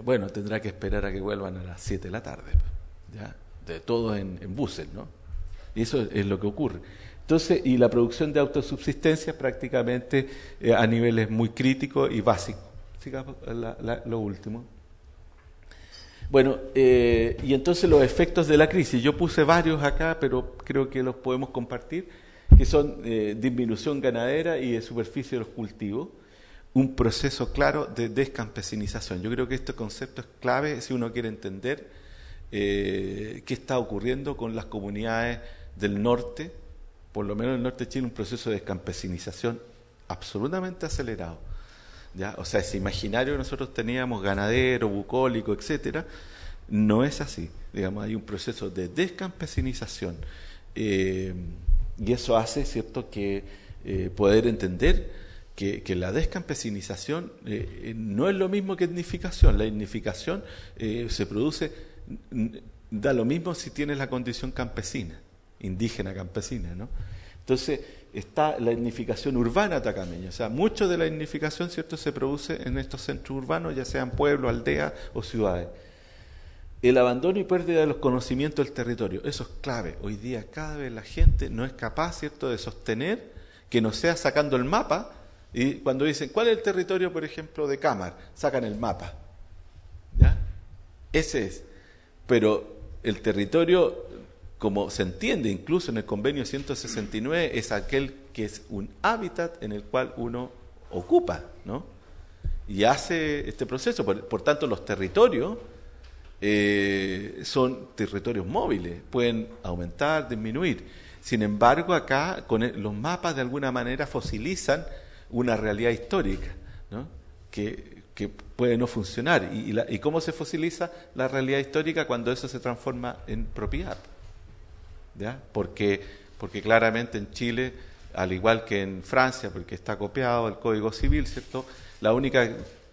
bueno, tendrá que esperar a que vuelvan a las 7 de la tarde, ¿ya? De todos en buses, ¿no? Y eso es lo que ocurre. Entonces, y la producción de autosubsistencia prácticamente a niveles muy críticos y básicos. Sigamos lo último. Bueno, y entonces los efectos de la crisis. Yo puse varios acá, pero creo que los podemos compartir, que son disminución ganadera y de superficie de los cultivos. Un proceso claro de descampesinización. Yo creo que este concepto es clave si uno quiere entender qué está ocurriendo con las comunidades del norte, por lo menos en el norte de Chile, un proceso de descampesinización absolutamente acelerado, ¿ya? O sea, ese imaginario que nosotros teníamos, ganadero, bucólico, etcétera, no es así. Digamos, hay un proceso de descampesinización y eso hace, ¿cierto?, que poder entender que la descampesinización no es lo mismo que etnificación. La etnificación se produce, da lo mismo si tienes la condición campesina, indígena campesina, ¿no? Entonces está la etnificación urbana atacameña. O sea, mucho de la etnificación, ¿cierto?, se produce en estos centros urbanos, ya sean pueblos, aldeas o ciudades. El abandono y pérdida de los conocimientos del territorio, eso es clave. Hoy día cada vez la gente no es capaz, ¿cierto?, de sostener que no sea sacando el mapa. Y cuando dicen, ¿cuál es el territorio, por ejemplo, de Cámara? Sacan el mapa, ¿ya? Ese es. Pero el territorio, como se entiende incluso en el convenio 169, es aquel que es un hábitat en el cual uno ocupa, ¿no? Y hace este proceso. Por tanto, los territorios son territorios móviles, pueden aumentar, disminuir. Sin embargo, acá con los mapas de alguna manera fosilizan una realidad histórica, ¿no?, que puede no funcionar. ¿Y cómo se fosiliza la realidad histórica? Cuando eso se transforma en propiedad, ¿ya? Porque claramente en Chile, al igual que en Francia, porque está copiado el Código Civil, ¿cierto?, la única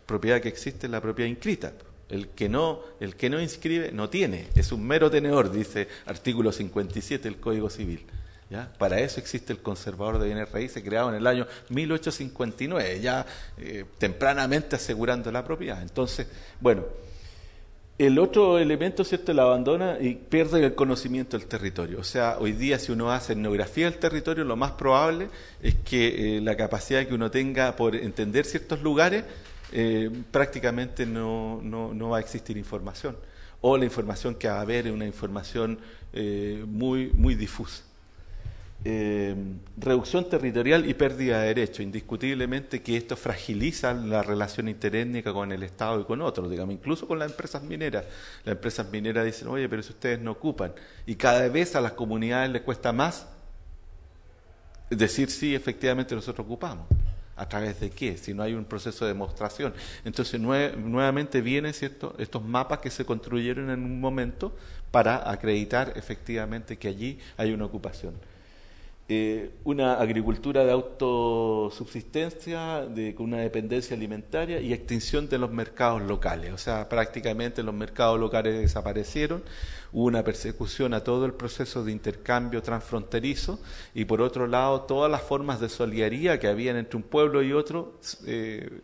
propiedad que existe es la propiedad inscrita. El que no inscribe no tiene, es un mero tenedor, dice artículo 57 del Código Civil. ¿Ya? Para eso existe el conservador de bienes raíces, creado en el año 1859, ya tempranamente asegurando la propiedad. Entonces, bueno, El otro elemento, ¿cierto?, la abandona y pierde el conocimiento del territorio. O sea, hoy día si uno hace etnografía del territorio, lo más probable es que la capacidad que uno tenga por entender ciertos lugares, prácticamente no va a existir información. O la información que va a haber es una información muy difusa. Reducción territorial y pérdida de derechos. Indiscutiblemente que esto fragiliza la relación interétnica con el Estado y con otros, digamos, incluso con las empresas mineras. Las empresas mineras dicen, oye, pero si ustedes no ocupan, y cada vez a las comunidades les cuesta más decir sí, efectivamente nosotros ocupamos. ¿A través de qué? Si no hay un proceso de demostración. Entonces nuevamente vienen, ¿cierto?, estos mapas que se construyeron en un momento para acreditar efectivamente que allí hay una ocupación. Una agricultura de autosubsistencia, con una dependencia alimentaria y extinción de los mercados locales. O sea, prácticamente los mercados locales desaparecieron, hubo una persecución a todo el proceso de intercambio transfronterizo y por otro lado todas las formas de solidaridad que habían entre un pueblo y otro se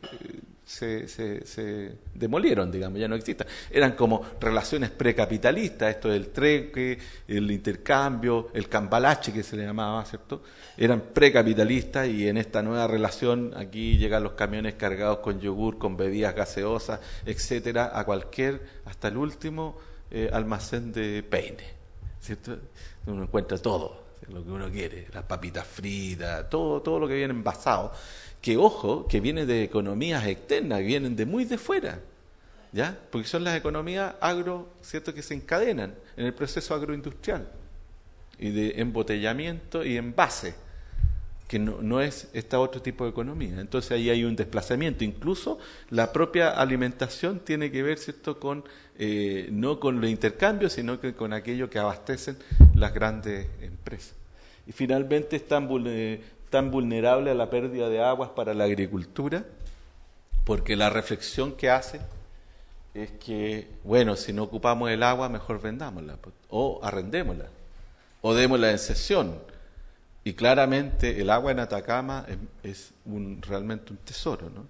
demolieron, digamos, ya no existen. Eran como relaciones precapitalistas, esto del treque, el intercambio, el cambalache que se le llamaba, ¿cierto? Eran precapitalistas y en esta nueva relación aquí llegan los camiones cargados con yogur, con bebidas gaseosas, etcétera, a cualquier, hasta el último almacén de peine, ¿cierto? Uno encuentra todo lo que uno quiere, las papitas fritas, todo lo que viene envasado. Que ojo, que viene de economías externas, que vienen de muy de fuera, ¿ya? Porque son las economías agro, ¿cierto?, que se encadenan en el proceso agroindustrial y de embotellamiento y envase, que no es esta otro tipo de economía. Entonces ahí hay un desplazamiento. Incluso la propia alimentación tiene que ver, ¿cierto?, con no con los intercambios, sino que con aquello que abastecen las grandes empresas. Y finalmente están tan vulnerable a la pérdida de aguas para la agricultura, porque la reflexión que hace es que, bueno, si no ocupamos el agua, mejor vendámosla, o arrendémosla, o démosla en cesión. Y claramente el agua en Atacama es realmente un tesoro, ¿no?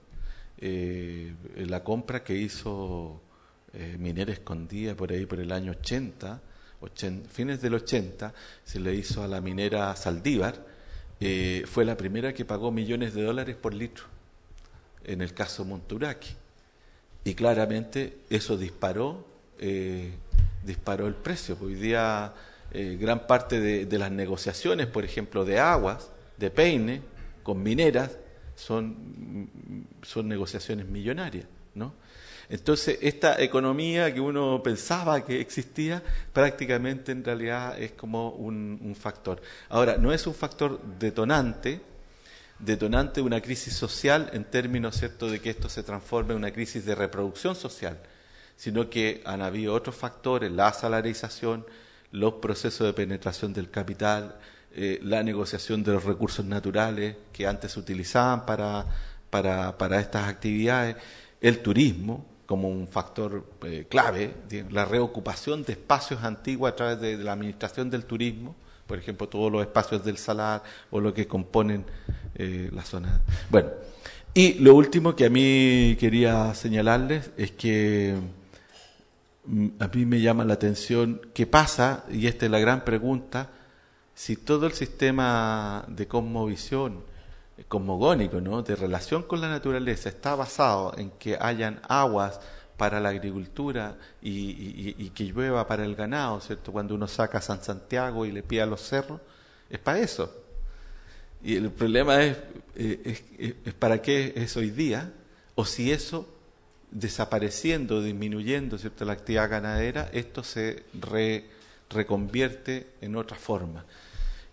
La compra que hizo Minera Escondida por ahí por el año 80, fines del 80, se le hizo a la minera Saldívar. Fue la primera que pagó millones de dólares por litro, en el caso Monturaqui. Y claramente eso disparó el precio. Hoy día gran parte de las negociaciones, por ejemplo, de aguas, de peine, con mineras, son negociaciones millonarias, ¿no? Entonces, esta economía que uno pensaba que existía, prácticamente en realidad es como un factor. Ahora, no es un factor detonante de una crisis social en términos, ¿cierto?, de que esto se transforme en una crisis de reproducción social, sino que han habido otros factores, la salarización, los procesos de penetración del capital, la negociación de los recursos naturales que antes se utilizaban para estas actividades, el turismo como un factor clave, la reocupación de espacios antiguos a través de la administración del turismo, por ejemplo, todos los espacios del Salar o lo que componen la zona. Bueno, y lo último que a mí quería señalarles es que a mí me llama la atención qué pasa, y esta es la gran pregunta, si todo el sistema de cosmovisión cosmogónico, ¿no?, de relación con la naturaleza está basado en que hayan aguas para la agricultura y que llueva para el ganado, ¿cierto? Cuando uno saca a San Santiago y le pide a los cerros, es para eso. Y el problema es para qué es hoy día, o si eso, desapareciendo, disminuyendo, ¿cierto?, la actividad ganadera, esto se reconvierte en otra forma.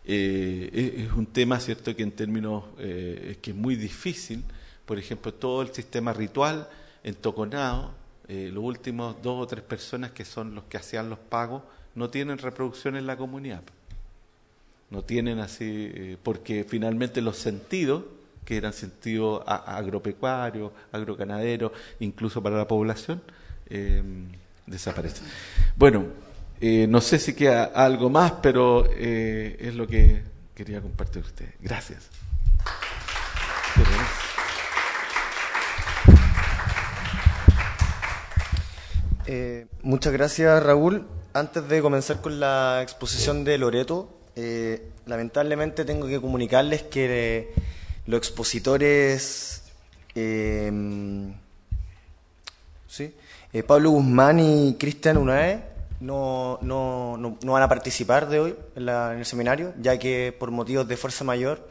Es un tema, ¿cierto?, que en términos que es muy difícil. Por ejemplo, todo el sistema ritual en Toconao, los últimos 2 o 3 personas que son los que hacían los pagos no tienen reproducción en la comunidad, no tienen así, porque finalmente los sentidos, que eran sentidos agropecuarios, agroganaderos, incluso para la población, desaparecen. Bueno, no sé si queda algo más, pero es lo que quería compartir con ustedes. Gracias. Muchas gracias, Raúl. Antes de comenzar con la exposición de Loreto, lamentablemente tengo que comunicarles que los expositores Pablo Guzmán y Cristian Unae no van a participar de hoy en el seminario, ya que por motivos de fuerza mayor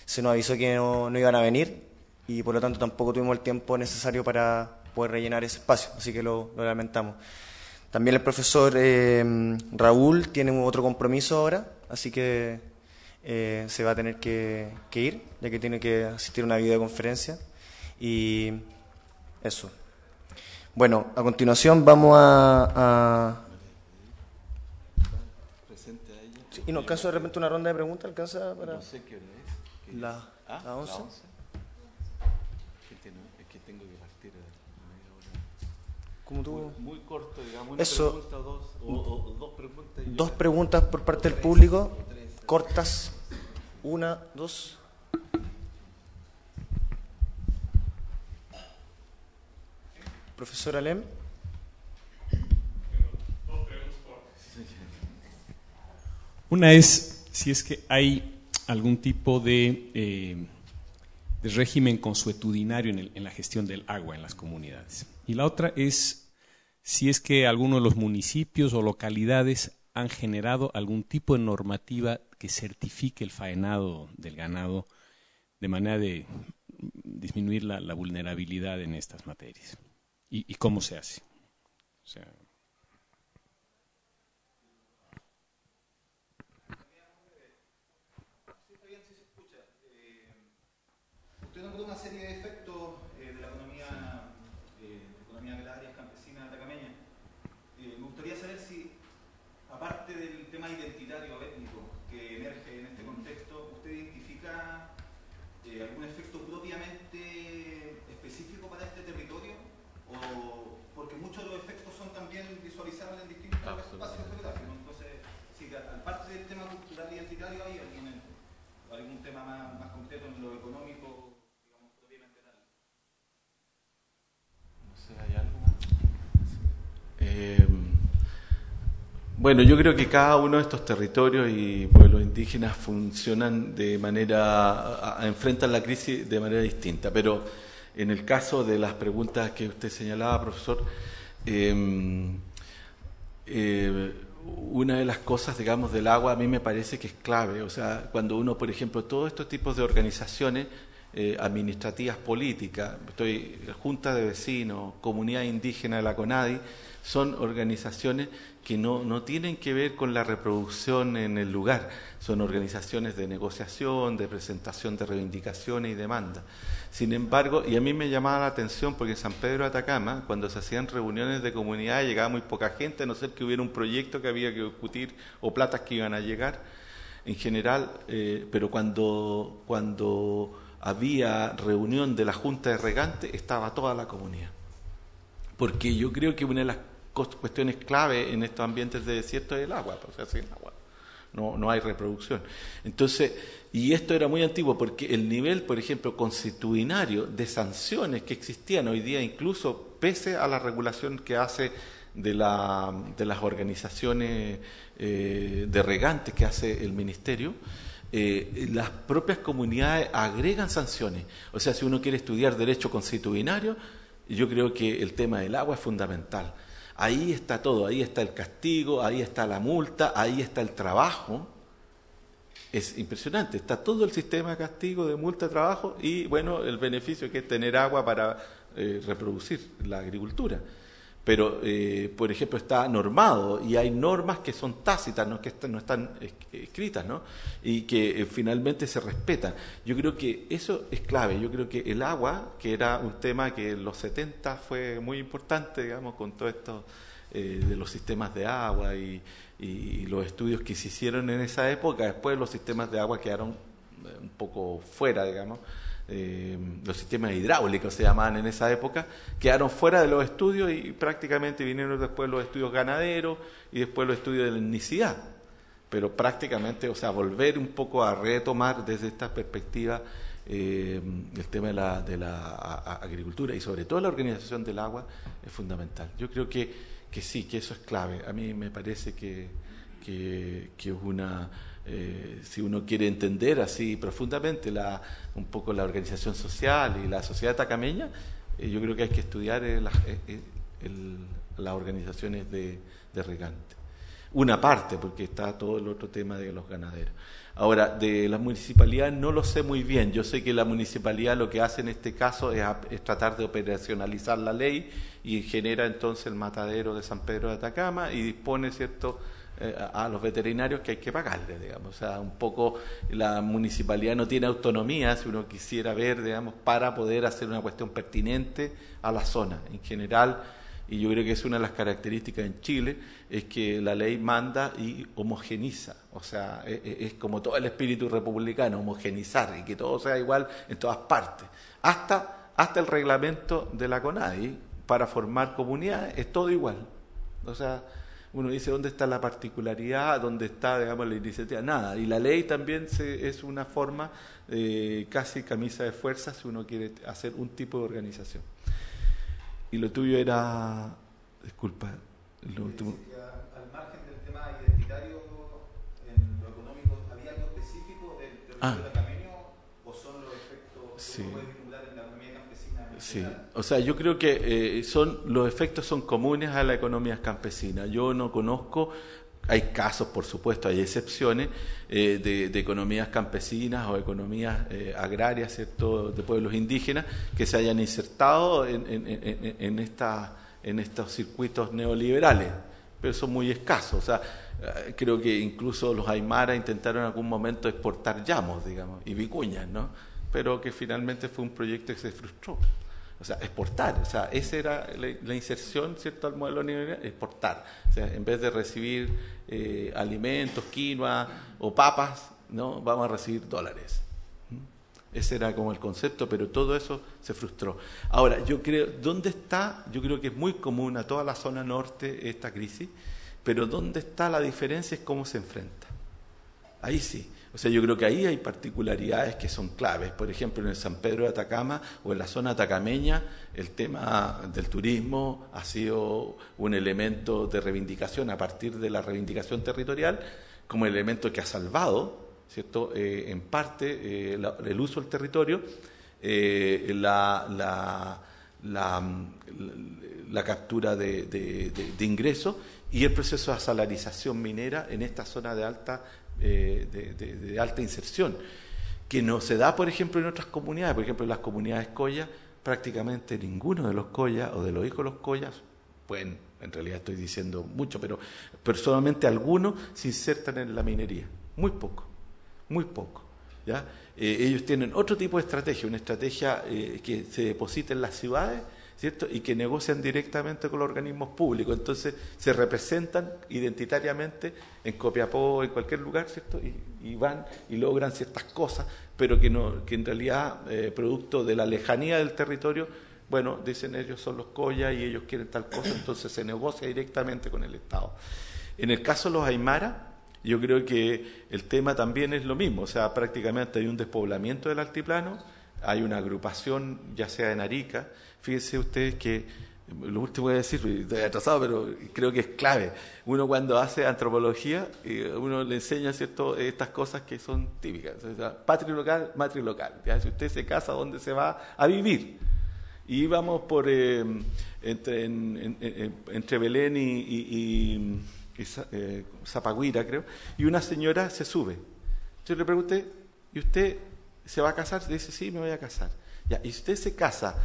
se nos avisó que no iban a venir y por lo tanto tampoco tuvimos el tiempo necesario para poder rellenar ese espacio, así que lo lamentamos. También el profesor Raúl tiene otro compromiso ahora, así que se va a tener que ir, ya que tiene que asistir a una videoconferencia. Y eso. Bueno, a continuación vamos a... Sí, y no alcanzo de repente una ronda de preguntas, ¿alcanza para...? No sé qué hora es. La 11. Es que tengo que partir media hora. Como tú... Muy corto, digamos, una eso, pregunta o dos preguntas. Dos preguntas por parte del público, cortas. Una, dos. Profesor Alem. Una es si es que hay algún tipo de régimen consuetudinario en la gestión del agua en las comunidades. Y la otra es si es que algunos de los municipios o localidades han generado algún tipo de normativa que certifique el faenado del ganado de manera de disminuir la vulnerabilidad en estas materias. ¿Y cómo se hace? O sea, usted nombró una serie de efectos de la economía agraria campesina atacameña. Me gustaría saber si, aparte del tema identitario étnico que emerge en este contexto, usted identifica algún efecto propiamente específico para este territorio, o porque muchos de los efectos son también visualizables en distintos espacios geográficos. Entonces, si aparte del tema cultural identitario hay algún tema más concreto en lo económico, digamos, propiamente tal. No sé, ¿hay algo más? Bueno, yo creo que cada uno de estos territorios y pueblos indígenas funcionan de manera, enfrentan la crisis de manera distinta, pero en el caso de las preguntas que usted señalaba, profesor, una de las cosas, digamos, del agua a mí me parece que es clave. O sea, cuando uno, por ejemplo, todos estos tipos de organizaciones administrativas políticas, Junta de Vecinos, Comunidad Indígena de la CONADI, son organizaciones que no tienen que ver con la reproducción en el lugar, son organizaciones de negociación, de presentación de reivindicaciones y demandas. Sin embargo, y a mí me llamaba la atención porque en San Pedro de Atacama, cuando se hacían reuniones de comunidad, llegaba muy poca gente, a no ser que hubiera un proyecto que había que discutir o platas que iban a llegar en general, pero cuando había reunión de la Junta de Regantes, estaba toda la comunidad. Porque yo creo que una de las cuestiones clave en estos ambientes de desierto es el agua, o sea, sin agua no hay reproducción. Entonces, y esto era muy antiguo porque el nivel, por ejemplo, constitucionario de sanciones que existían hoy día, incluso pese a la regulación que hace de las organizaciones de regantes que hace el ministerio, las propias comunidades agregan sanciones. O sea, si uno quiere estudiar derecho constitucionario, yo creo que el tema del agua es fundamental. Ahí está todo, ahí está el castigo, ahí está la multa, ahí está el trabajo. Es impresionante, está todo el sistema de castigo, de multa, de trabajo y, bueno, el beneficio que es tener agua para reproducir la agricultura. Pero, por ejemplo, está normado y hay normas que son tácitas, no están escritas, ¿no? Y que finalmente se respetan. Yo creo que eso es clave. Yo creo que el agua, que era un tema que en los 70 fue muy importante, digamos, con todo esto de los sistemas de agua y los estudios que se hicieron en esa época. Después los sistemas de agua quedaron un poco fuera, digamos. Los sistemas hidráulicos se llamaban en esa época, quedaron fuera de los estudios y prácticamente vinieron después los estudios ganaderos y después los estudios de la etnicidad. Pero prácticamente, o sea, volver un poco a retomar desde esta perspectiva el tema de la agricultura y sobre todo la organización del agua es fundamental. Yo creo que sí, que eso es clave. A mí me parece que es una... si uno quiere entender así profundamente un poco la organización social y la sociedad atacameña, yo creo que hay que estudiar las organizaciones de regantes. Una parte, porque está todo el otro tema de los ganaderos. Ahora, de las municipalidades no lo sé muy bien. Yo sé que la municipalidad lo que hace en este caso es tratar de operacionalizar la ley y genera entonces el matadero de San Pedro de Atacama y dispone, ¿cierto?, a los veterinarios que hay que pagarles, digamos. O sea, un poco la municipalidad no tiene autonomía, si uno quisiera ver, digamos, para poder hacer una cuestión pertinente a la zona. En general, y yo creo que es una de las características en Chile, es que la ley manda y homogeniza. O sea, es como todo el espíritu republicano, homogenizar y que todo sea igual en todas partes. Hasta el reglamento de la CONADI para formar comunidades es todo igual. O sea, uno dice, ¿dónde está la particularidad? ¿Dónde está, digamos, la iniciativa? Nada. Y la ley también es una forma, casi camisa de fuerza, si uno quiere hacer un tipo de organización. Y lo tuyo era... Disculpa. Lo último. Al margen del tema identitario, en lo económico, ¿había algo específico del territorio atacameño o son los efectos que uno puede vincular en la economía campesina? Sí, o sea, yo creo que los efectos son comunes a la economía campesina. Yo no conozco, hay casos, por supuesto, hay excepciones de economías campesinas o economías agrarias, ¿cierto?, de pueblos indígenas que se hayan insertado en estos circuitos neoliberales, pero son muy escasos. O sea, creo que incluso los aymara intentaron en algún momento exportar llamos, digamos, y vicuñas, ¿no? Pero que finalmente fue un proyecto que se frustró. O sea, exportar, o sea, esa era la inserción, ¿cierto?, al modelo neoliberal, exportar. O sea, en vez de recibir alimentos, quinoa o papas, ¿no?, vamos a recibir dólares. Ese era como el concepto, pero todo eso se frustró. Ahora, yo creo, ¿dónde está? Yo creo que es muy común a toda la zona norte esta crisis, pero ¿dónde está la diferencia? Es cómo se enfrenta. Ahí sí. O sea, yo creo que ahí hay particularidades que son claves. Por ejemplo, en el San Pedro de Atacama o en la zona atacameña, el tema del turismo ha sido un elemento de reivindicación a partir de la reivindicación territorial, como elemento que ha salvado, ¿cierto?, en parte el uso del territorio, la captura de ingresos y el proceso de asalarización minera en esta zona de alta inserción, que no se da, por ejemplo, en otras comunidades. Por ejemplo, en las comunidades collas, prácticamente ninguno de los collas o de los hijos de los collas, bueno, en realidad estoy diciendo mucho, pero solamente algunos se insertan en la minería, muy poco, ¿ya? Ellos tienen otro tipo de estrategia, una estrategia que se deposita en las ciudades, ¿cierto?, y que negocian directamente con los organismos públicos. Entonces se representan identitariamente en Copiapó, en cualquier lugar, ¿cierto?, y van y logran ciertas cosas, pero que en realidad, producto de la lejanía del territorio, bueno, dicen ellos son los collas y ellos quieren tal cosa, entonces se negocia directamente con el Estado. En el caso de los aymara, yo creo que el tema también es lo mismo. O sea, prácticamente hay un despoblamiento del altiplano, hay una agrupación, ya sea en Arica. Fíjense ustedes que, lo último que voy a decir, estoy atrasado, pero creo que es clave. Uno cuando hace antropología, uno le enseña, ¿cierto?, estas cosas que son típicas. O sea, patria local, matrilocal. ¿Ya? Si usted se casa, ¿dónde se va a vivir? Y íbamos por entre Belén y Zapagüira, creo, y una señora se sube. Yo le pregunté, ¿y usted se va a casar? Dice, sí, me voy a casar. Ya, y usted se casa,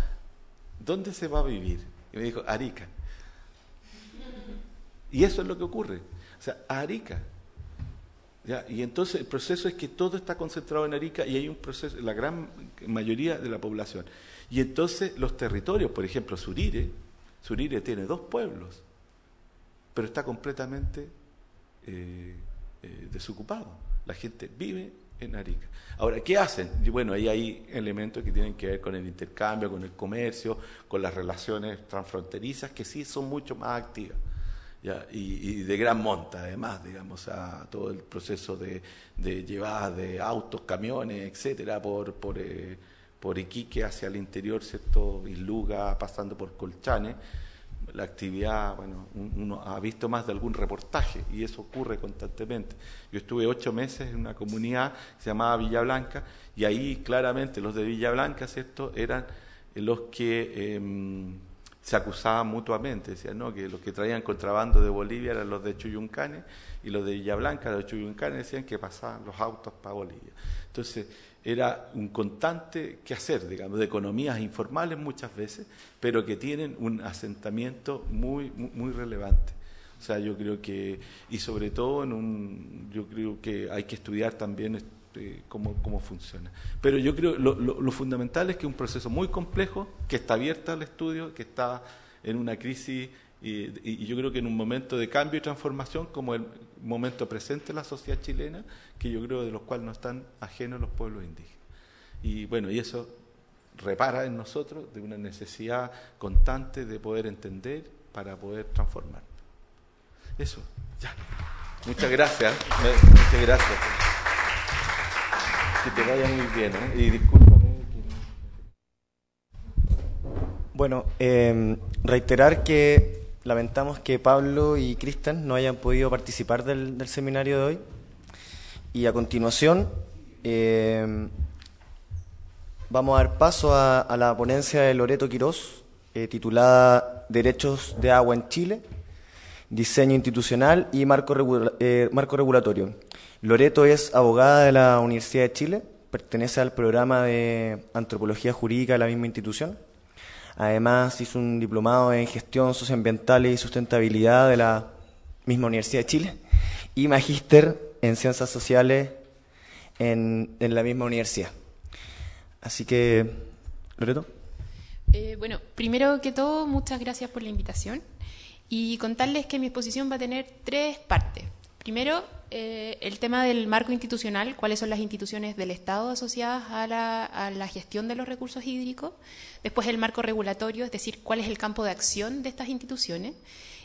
¿dónde se va a vivir? Y me dijo, Arica. Y eso es lo que ocurre. O sea, a Arica. ¿Ya? Y entonces el proceso es que todo está concentrado en Arica y hay un proceso, la gran mayoría de la población. Y entonces los territorios, por ejemplo, Surire tiene 2 pueblos, pero está completamente desocupado. La gente vive en Arica. Ahora, ¿qué hacen? Y bueno, ahí hay elementos que tienen que ver con el intercambio, con el comercio, con las relaciones transfronterizas, que sí son mucho más activas. ¿Ya? Y de gran monta, además, digamos, a todo el proceso de llevada de autos, camiones, etcétera, por Iquique hacia el interior, ¿cierto?, Isluga, pasando por Colchane, la actividad, bueno, uno ha visto más de algún reportaje y eso ocurre constantemente. Yo estuve 8 meses en una comunidad que se llamaba Villa Blanca y ahí claramente los de Villa Blanca, ¿cierto?, eran los que se acusaban mutuamente, decían, no, que los que traían contrabando de Bolivia eran los de Chuyuncanes y los de Villa Blanca, los de Chuyuncanes, decían que pasaban los autos para Bolivia. Entonces, era un constante quehacer, digamos, de economías informales muchas veces, pero que tienen un asentamiento muy relevante. O sea, yo creo que, y sobre todo yo creo que hay que estudiar también cómo funciona. Pero yo creo lo fundamental es que es un proceso muy complejo, que está abierto al estudio, que está en una crisis y yo creo que en un momento de cambio y transformación como el momento presente de la sociedad chilena, que yo creo de los cuales no están ajenos los pueblos indígenas. Y bueno, y eso repara en nosotros de una necesidad constante de poder entender para poder transformar. Eso, ya. Muchas gracias. Muchas gracias. Que te vaya muy bien, ¿eh? Y discúlpame. Bueno, reiterar que lamentamos que Pablo y Cristian no hayan podido participar del seminario de hoy. Y a continuación vamos a dar paso a la ponencia de Loreto Quirós, titulada Derechos de Agua en Chile, Diseño Institucional y Marco Regulatorio. Loreto es abogada de la Universidad de Chile, pertenece al programa de Antropología Jurídica de la misma institución. Además, hizo un diplomado en Gestión Socioambiental y Sustentabilidad de la misma Universidad de Chile y magíster en Ciencias Sociales en la misma universidad. Así que, Loreto. Bueno, primero que todo, muchas gracias por la invitación y contarles que mi exposición va a tener 3 partes. Primero, el tema del marco institucional, cuáles son las instituciones del Estado asociadas a la gestión de los recursos hídricos. Después, el marco regulatorio, es decir, cuál es el campo de acción de estas instituciones.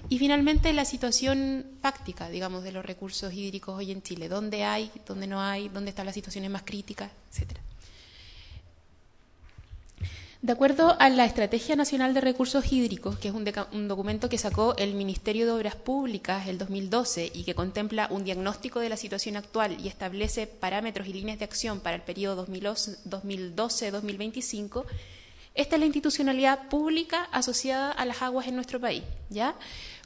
Y finalmente, la situación fáctica, digamos, de los recursos hídricos hoy en Chile. ¿Dónde hay, dónde no hay, dónde están las situaciones más críticas, etcétera? De acuerdo a la Estrategia Nacional de Recursos Hídricos, que es un documento que sacó el Ministerio de Obras Públicas el 2012 y que contempla un diagnóstico de la situación actual y establece parámetros y líneas de acción para el periodo 2012-2025, esta es la institucionalidad pública asociada a las aguas en nuestro país, ¿ya?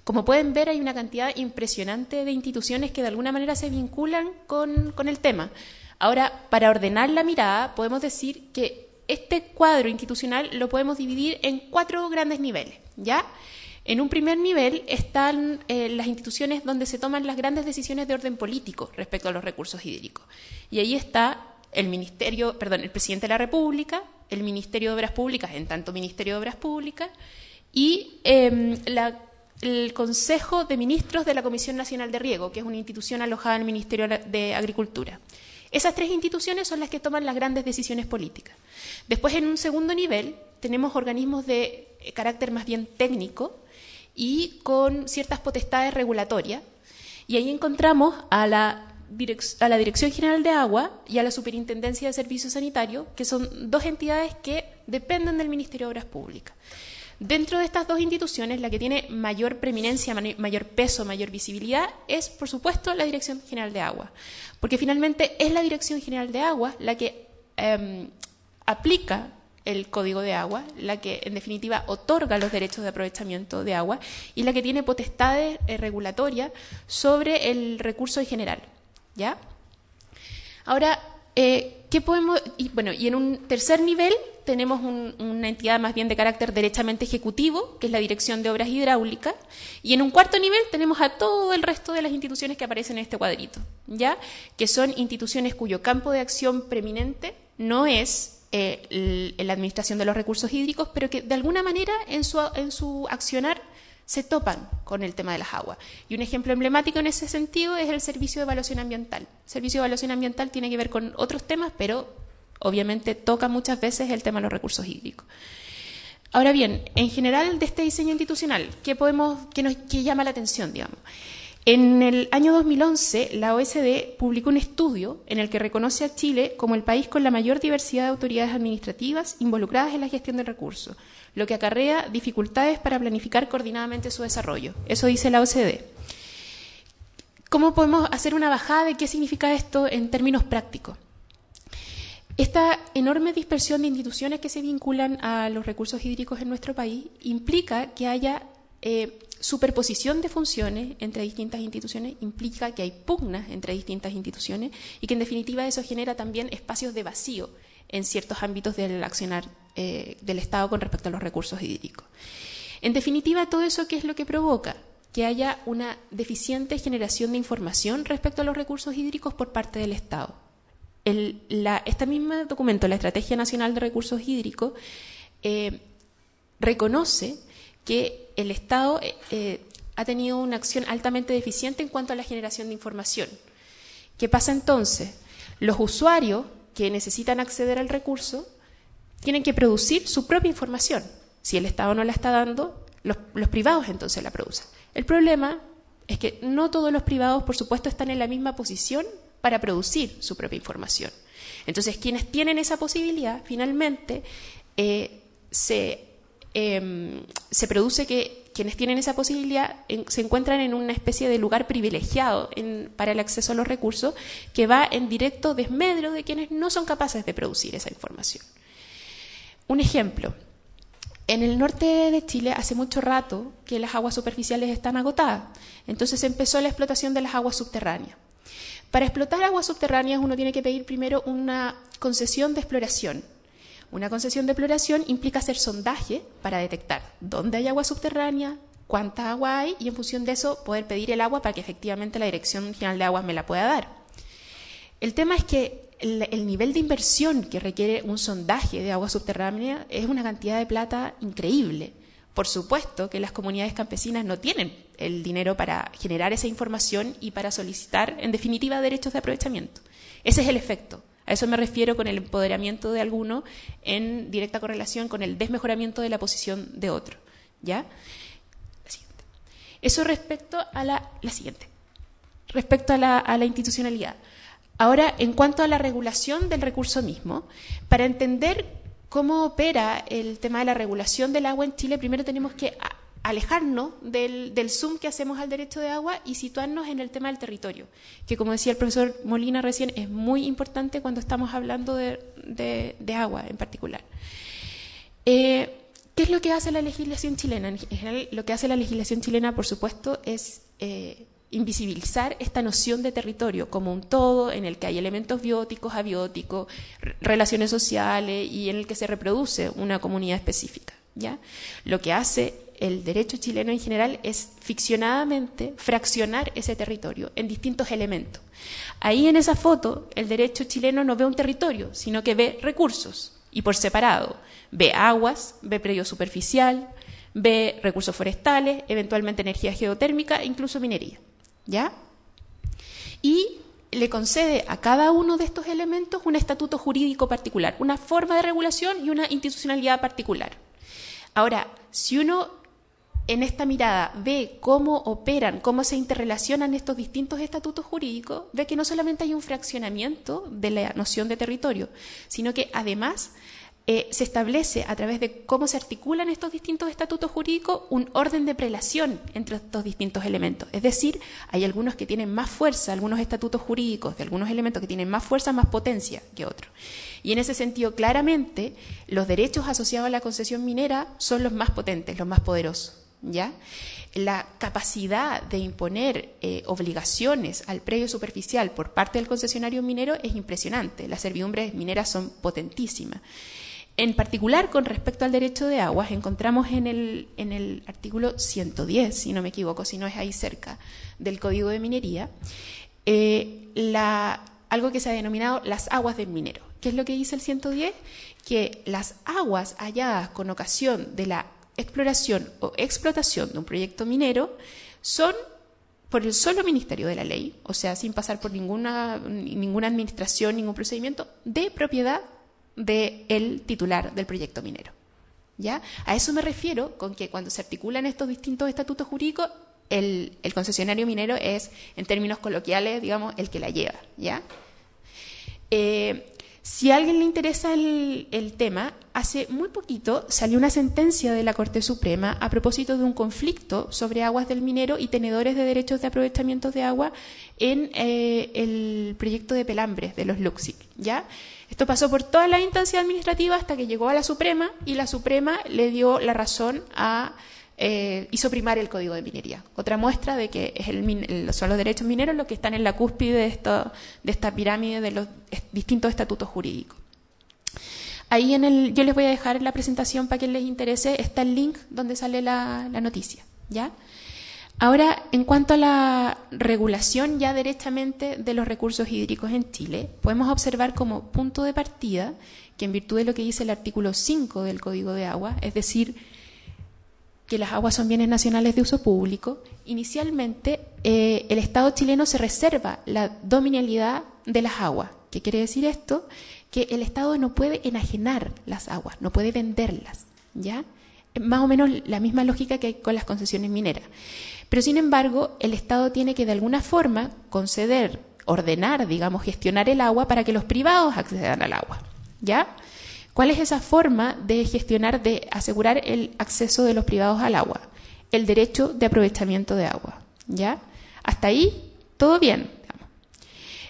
Como pueden ver, hay una cantidad impresionante de instituciones que de alguna manera se vinculan con el tema. Ahora, para ordenar la mirada, podemos decir que este cuadro institucional lo podemos dividir en 4 grandes niveles, ¿ya? En un primer nivel están las instituciones donde se toman las grandes decisiones de orden político respecto a los recursos hídricos. Y ahí está el presidente de la República, el Ministerio de Obras Públicas, en tanto Ministerio de Obras Públicas, y el Consejo de Ministros de la Comisión Nacional de Riego, que es una institución alojada en el Ministerio de Agricultura. Esas 3 instituciones son las que toman las grandes decisiones políticas. Después, en un segundo nivel, tenemos organismos de carácter más bien técnico y con ciertas potestades regulatorias. Y ahí encontramos a la Dirección General de Agua y a la Superintendencia de Servicios Sanitarios, que son 2 entidades que dependen del Ministerio de Obras Públicas. Dentro de estas 2 instituciones, la que tiene mayor preeminencia, mayor peso, mayor visibilidad, es, por supuesto, la Dirección General de Agua. Porque finalmente es la Dirección General de Agua la que aplica el Código de Agua, la que, en definitiva, otorga los derechos de aprovechamiento de agua y la que tiene potestades regulatorias sobre el recurso en general, ¿ya? Ahora, ¿qué podemos...? Y en un tercer nivel tenemos una entidad más bien de carácter derechamente ejecutivo, que es la Dirección de Obras Hidráulicas, y en un cuarto nivel tenemos a todo el resto de las instituciones que aparecen en este cuadrito, ¿ya? Que son instituciones cuyo campo de acción preeminente no es la administración de los recursos hídricos, pero que de alguna manera en su accionar se topan con el tema de las aguas. Y un ejemplo emblemático en ese sentido es el Servicio de Evaluación Ambiental. El Servicio de Evaluación Ambiental tiene que ver con otros temas, pero obviamente toca muchas veces el tema de los recursos hídricos. Ahora bien, en general de este diseño institucional, ¿qué llama la atención, digamos? En el año 2011, la OECD publicó un estudio en el que reconoce a Chile como el país con la mayor diversidad de autoridades administrativas involucradas en la gestión del recurso, lo que acarrea dificultades para planificar coordinadamente su desarrollo. Eso dice la OCDE. ¿Cómo podemos hacer una bajada de qué significa esto en términos prácticos? Esta enorme dispersión de instituciones que se vinculan a los recursos hídricos en nuestro país implica que haya superposición de funciones entre distintas instituciones, implica que hay pugnas entre distintas instituciones y que en definitiva eso genera también espacios de vacío en ciertos ámbitos del accionar del Estado con respecto a los recursos hídricos. En definitiva, todo eso, ¿qué es lo que provoca? Que haya una deficiente generación de información respecto a los recursos hídricos por parte del Estado. Este mismo documento, la Estrategia Nacional de Recursos Hídricos, reconoce que el Estado ha tenido una acción altamente deficiente en cuanto a la generación de información. ¿Qué pasa entonces? Los usuarios que necesitan acceder al recurso tienen que producir su propia información. Si el Estado no la está dando, los privados entonces la producen. El problema es que no todos los privados, por supuesto, están en la misma posición para producir su propia información. Entonces, quienes tienen esa posibilidad, finalmente, se produce que quienes tienen esa posibilidad se encuentran en una especie de lugar privilegiado para el acceso a los recursos que va en directo desmedro de quienes no son capaces de producir esa información. Un ejemplo. En el norte de Chile hace mucho rato que las aguas superficiales están agotadas. Entonces empezó la explotación de las aguas subterráneas. Para explotar aguas subterráneas uno tiene que pedir primero una concesión de exploración. Una concesión de exploración implica hacer sondaje para detectar dónde hay agua subterránea, cuánta agua hay y en función de eso poder pedir el agua para que efectivamente la Dirección General de Aguas me la pueda dar. El tema es que el nivel de inversión que requiere un sondaje de agua subterránea es una cantidad de plata increíble. Por supuesto que las comunidades campesinas no tienen el dinero para generar esa información y para solicitar, en definitiva, derechos de aprovechamiento. Ese es el efecto. A eso me refiero con el empoderamiento de alguno en directa correlación con el desmejoramiento de la posición de otro. ¿Ya? La siguiente. Eso respecto a la siguiente. Respecto a la institucionalidad. Ahora, en cuanto a la regulación del recurso mismo, para entender cómo opera el tema de la regulación del agua en Chile, primero tenemos que alejarnos del zoom que hacemos al derecho de agua y situarnos en el tema del territorio, que como decía el profesor Molina recién, es muy importante cuando estamos hablando de agua en particular. ¿Qué es lo que hace la legislación chilena? En general, lo que hace la legislación chilena, por supuesto, es invisibilizar esta noción de territorio como un todo en el que hay elementos bióticos, abióticos, relaciones sociales y en el que se reproduce una comunidad específica, ¿ya? Lo que hace el derecho chileno en general es ficcionadamente fraccionar ese territorio en distintos elementos. Ahí en esa foto el derecho chileno no ve un territorio, sino que ve recursos y por separado. Ve aguas, ve predio superficial, ve recursos forestales, eventualmente energía geotérmica e incluso minería. ¿Ya? Y le concede a cada uno de estos elementos un estatuto jurídico particular, una forma de regulación y una institucionalidad particular. Ahora, si uno en esta mirada ve cómo operan, cómo se interrelacionan estos distintos estatutos jurídicos, ve que no solamente hay un fraccionamiento de la noción de territorio, sino que además se establece a través de cómo se articulan estos distintos estatutos jurídicos un orden de prelación entre estos distintos elementos. Es decir, hay algunos que tienen más fuerza, algunos estatutos jurídicos de algunos elementos que tienen más fuerza, más potencia que otros. Y en ese sentido, claramente, los derechos asociados a la concesión minera son los más potentes, los más poderosos, ¿ya? La capacidad de imponer obligaciones al predio superficial por parte del concesionario minero es impresionante. Las servidumbres mineras son potentísimas. En particular, con respecto al derecho de aguas, encontramos en el artículo 110, si no me equivoco, si no es ahí cerca, del Código de Minería, algo que se ha denominado las aguas del minero. ¿Qué es lo que dice el 110? Que las aguas halladas con ocasión de la exploración o explotación de un proyecto minero son, por el solo Ministerio de la Ley, o sea, sin pasar por ninguna administración, ningún procedimiento, de propiedad del titular del proyecto minero. ¿Ya? A eso me refiero con que cuando se articulan estos distintos estatutos jurídicos, el concesionario minero es, en términos coloquiales, digamos, el que la lleva, ¿ya? Si a alguien le interesa el tema, hace muy poquito salió una sentencia de la Corte Suprema a propósito de un conflicto sobre aguas del minero y tenedores de derechos de aprovechamiento de agua en el proyecto de Pelambres de los Luxic, ¿ya? Esto pasó por todas las instancias administrativas hasta que llegó a la Suprema, y la Suprema le dio la razón hizo primar el Código de Minería. Otra muestra de que es son los derechos mineros los que están en la cúspide de esta pirámide de los distintos estatutos jurídicos. Ahí yo les voy a dejar en la presentación, para quien les interese, está el link donde sale la noticia, ¿ya? Ahora, en cuanto a la regulación ya derechamente de los recursos hídricos en Chile, podemos observar como punto de partida que, en virtud de lo que dice el artículo 5 del Código de Agua, es decir, que las aguas son bienes nacionales de uso público, inicialmente el Estado chileno se reserva la dominialidad de las aguas. ¿Qué quiere decir esto? Que el Estado no puede enajenar las aguas, no puede venderlas, ¿ya? Más o menos la misma lógica que hay con las concesiones mineras. Pero, sin embargo, el Estado tiene que de alguna forma conceder, ordenar, digamos, gestionar el agua para que los privados accedan al agua, ¿ya? ¿Cuál es esa forma de gestionar, de asegurar el acceso de los privados al agua? El derecho de aprovechamiento de agua, ¿ya? Hasta ahí, todo bien, digamos.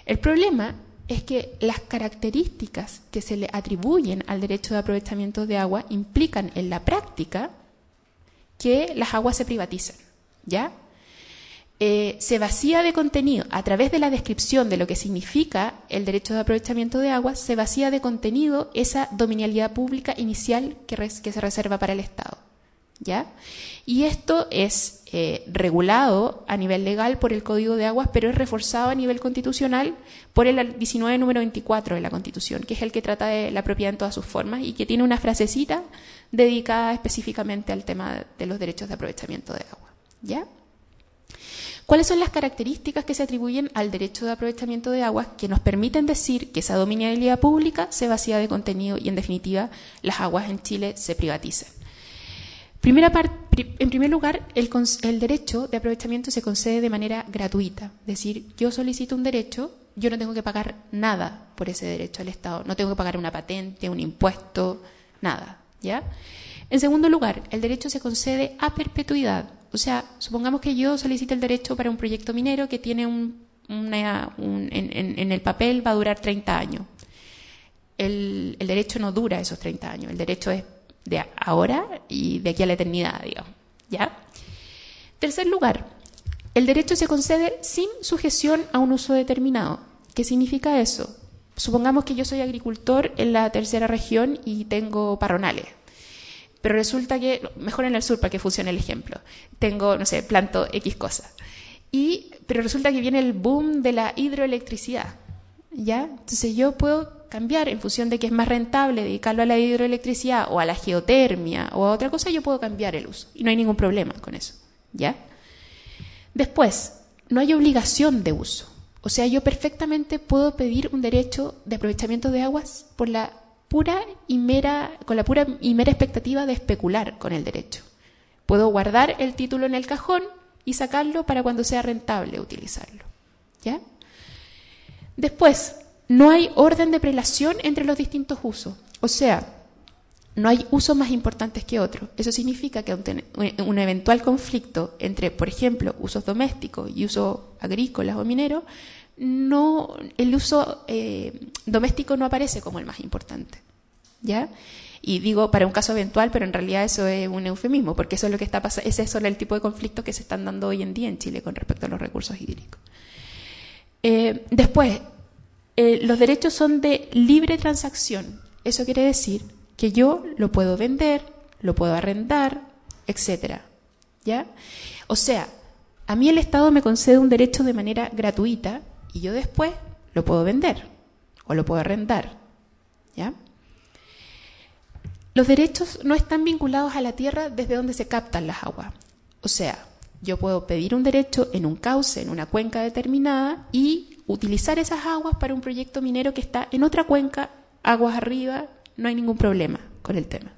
El problema es que las características que se le atribuyen al derecho de aprovechamiento de agua implican en la práctica que las aguas se privatizan, ¿ya? Se vacía de contenido, a través de la descripción de lo que significa el derecho de aprovechamiento de agua, se vacía de contenido esa dominialidad pública inicial que se reserva para el Estado, ¿ya? Y esto es regulado a nivel legal por el Código de Aguas, pero es reforzado a nivel constitucional por el 19 número 24 de la Constitución, que es el que trata de la propiedad en todas sus formas y que tiene una frasecita dedicada específicamente al tema de los derechos de aprovechamiento de agua, ¿ya? ¿Cuáles son las características que se atribuyen al derecho de aprovechamiento de aguas que nos permiten decir que esa dominialidad pública se vacía de contenido y, en definitiva, las aguas en Chile se privatizan? En primer lugar, el derecho de aprovechamiento se concede de manera gratuita. Es decir, yo solicito un derecho, yo no tengo que pagar nada por ese derecho al Estado. No tengo que pagar una patente, un impuesto, nada, ¿ya? En segundo lugar, el derecho se concede a perpetuidad. O sea, supongamos que yo solicito el derecho para un proyecto minero que tiene en el papel va a durar 30 años. El derecho no dura esos 30 años, el derecho es de ahora y de aquí a la eternidad, digamos, ¿ya? Tercer lugar, el derecho se concede sin sujeción a un uso determinado. ¿Qué significa eso? Supongamos que yo soy agricultor en la tercera región y tengo parronales. Pero resulta que, mejor en el sur para que funcione el ejemplo, tengo, no sé, planto X cosa. Pero resulta que viene el boom de la hidroelectricidad, ¿ya? Entonces yo puedo cambiar en función de que es más rentable dedicarlo a la hidroelectricidad o a la geotermia o a otra cosa, yo puedo cambiar el uso y no hay ningún problema con eso, ¿ya? Después, no hay obligación de uso. O sea, yo perfectamente puedo pedir un derecho de aprovechamiento de aguas con la pura y mera expectativa de especular con el derecho. Puedo guardar el título en el cajón y sacarlo para cuando sea rentable utilizarlo, ¿ya? Después, no hay orden de prelación entre los distintos usos. O sea, no hay usos más importantes que otros. Eso significa que un eventual conflicto entre, por ejemplo, usos domésticos y usos agrícolas o mineros, el uso doméstico no aparece como el más importante, ¿ya? Y digo para un caso eventual, pero en realidad eso es un eufemismo, porque eso es lo que está pasando, ese es el tipo de conflictos que se están dando hoy en día en Chile con respecto a los recursos hídricos. Después, los derechos son de libre transacción. Eso quiere decir que yo lo puedo vender, lo puedo arrendar, etcétera, ¿ya? O sea, a mí el Estado me concede un derecho de manera gratuita y yo después lo puedo vender o lo puedo arrendar, ¿ya? Los derechos no están vinculados a la tierra desde donde se captan las aguas. O sea, yo puedo pedir un derecho en un cauce, en una cuenca determinada y utilizar esas aguas para un proyecto minero que está en otra cuenca, aguas arriba, no hay ningún problema con el tema,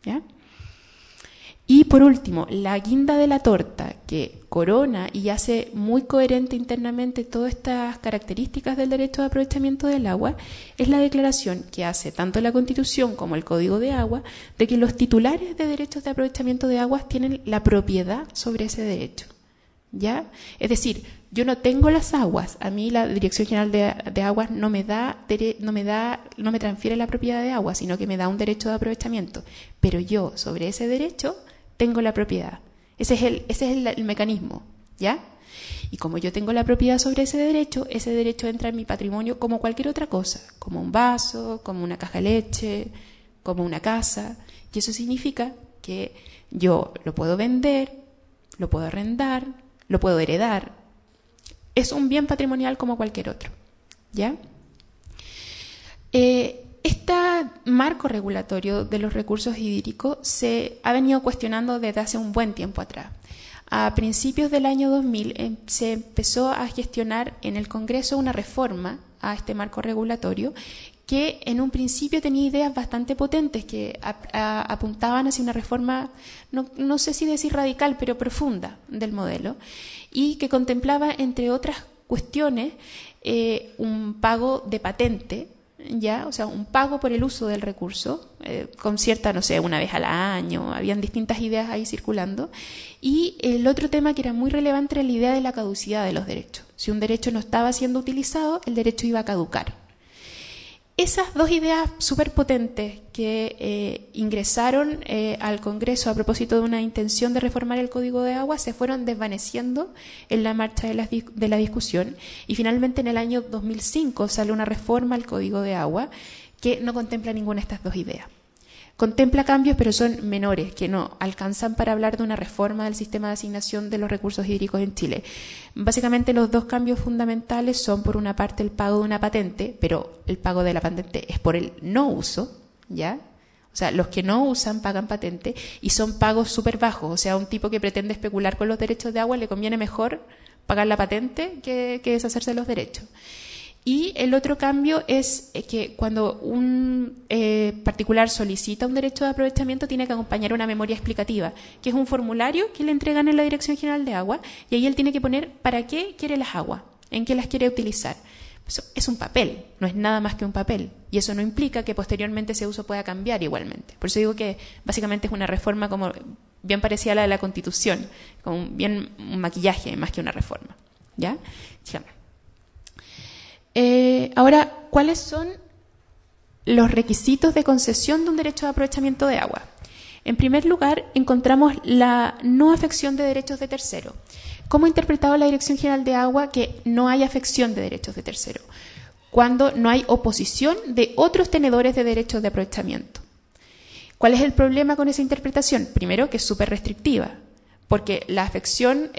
¿ya? Y por último, la guinda de la torta que corona y hace muy coherente internamente todas estas características del derecho de aprovechamiento del agua es la declaración que hace tanto la Constitución como el Código de Agua de que los titulares de derechos de aprovechamiento de aguas tienen la propiedad sobre ese derecho. ¿Ya? Es decir, yo no tengo las aguas, a mí la Dirección General de Aguas no me transfiere la propiedad de agua, sino que me da un derecho de aprovechamiento, pero yo sobre ese derecho tengo la propiedad. Ese es el mecanismo, ¿ya? Y como yo tengo la propiedad sobre ese derecho entra en mi patrimonio como cualquier otra cosa, como un vaso, como una caja de leche, como una casa, y eso significa que yo lo puedo vender, lo puedo arrendar, lo puedo heredar. Es un bien patrimonial como cualquier otro, ¿ya? Este marco regulatorio de los recursos hídricos se ha venido cuestionando desde hace un buen tiempo atrás. A principios del año 2000 se empezó a gestionar en el Congreso una reforma a este marco regulatorio que en un principio tenía ideas bastante potentes que apuntaban hacia una reforma, no sé si decir radical, pero profunda del modelo, y que contemplaba, entre otras cuestiones, un pago de patente, ¿ya? O sea, un pago por el uso del recurso, con cierta, no sé, una vez al año, habían distintas ideas ahí circulando. Y el otro tema que era muy relevante era la idea de la caducidad de los derechos. Si un derecho no estaba siendo utilizado, el derecho iba a caducar. Esas dos ideas súper potentes que ingresaron al Congreso a propósito de una intención de reformar el Código de Agua se fueron desvaneciendo en la marcha de la discusión, y finalmente en el año 2005 sale una reforma al Código de Agua que no contempla ninguna de estas dos ideas. Contempla cambios, pero son menores, que no alcanzan para hablar de una reforma del sistema de asignación de los recursos hídricos en Chile. Básicamente los dos cambios fundamentales son, por una parte, el pago de una patente, pero el pago de la patente es por el no uso, ¿ya? O sea, los que no usan pagan patente y son pagos súper bajos. O sea, a un tipo que pretende especular con los derechos de agua le conviene mejor pagar la patente que deshacerse de los derechos. Y el otro cambio es que cuando un particular solicita un derecho de aprovechamiento tiene que acompañar una memoria explicativa, que es un formulario que le entregan en la Dirección General de Agua, y ahí él tiene que poner para qué quiere las aguas, en qué las quiere utilizar. Eso es un papel, no es nada más que un papel, y eso no implica que posteriormente ese uso pueda cambiar igualmente. Por eso digo que básicamente es una reforma como bien parecida a la de la Constitución, con bien un maquillaje más que una reforma, ¿ya? Sigamos. Ahora, ¿cuáles son los requisitos de concesión de un derecho de aprovechamiento de agua? En primer lugar, encontramos la no afección de derechos de tercero. ¿Cómo ha interpretado la Dirección General de Agua que no hay afección de derechos de tercero? Cuando no hay oposición de otros tenedores de derechos de aprovechamiento. ¿Cuál es el problema con esa interpretación? Primero, que es súper restrictiva, porque la afección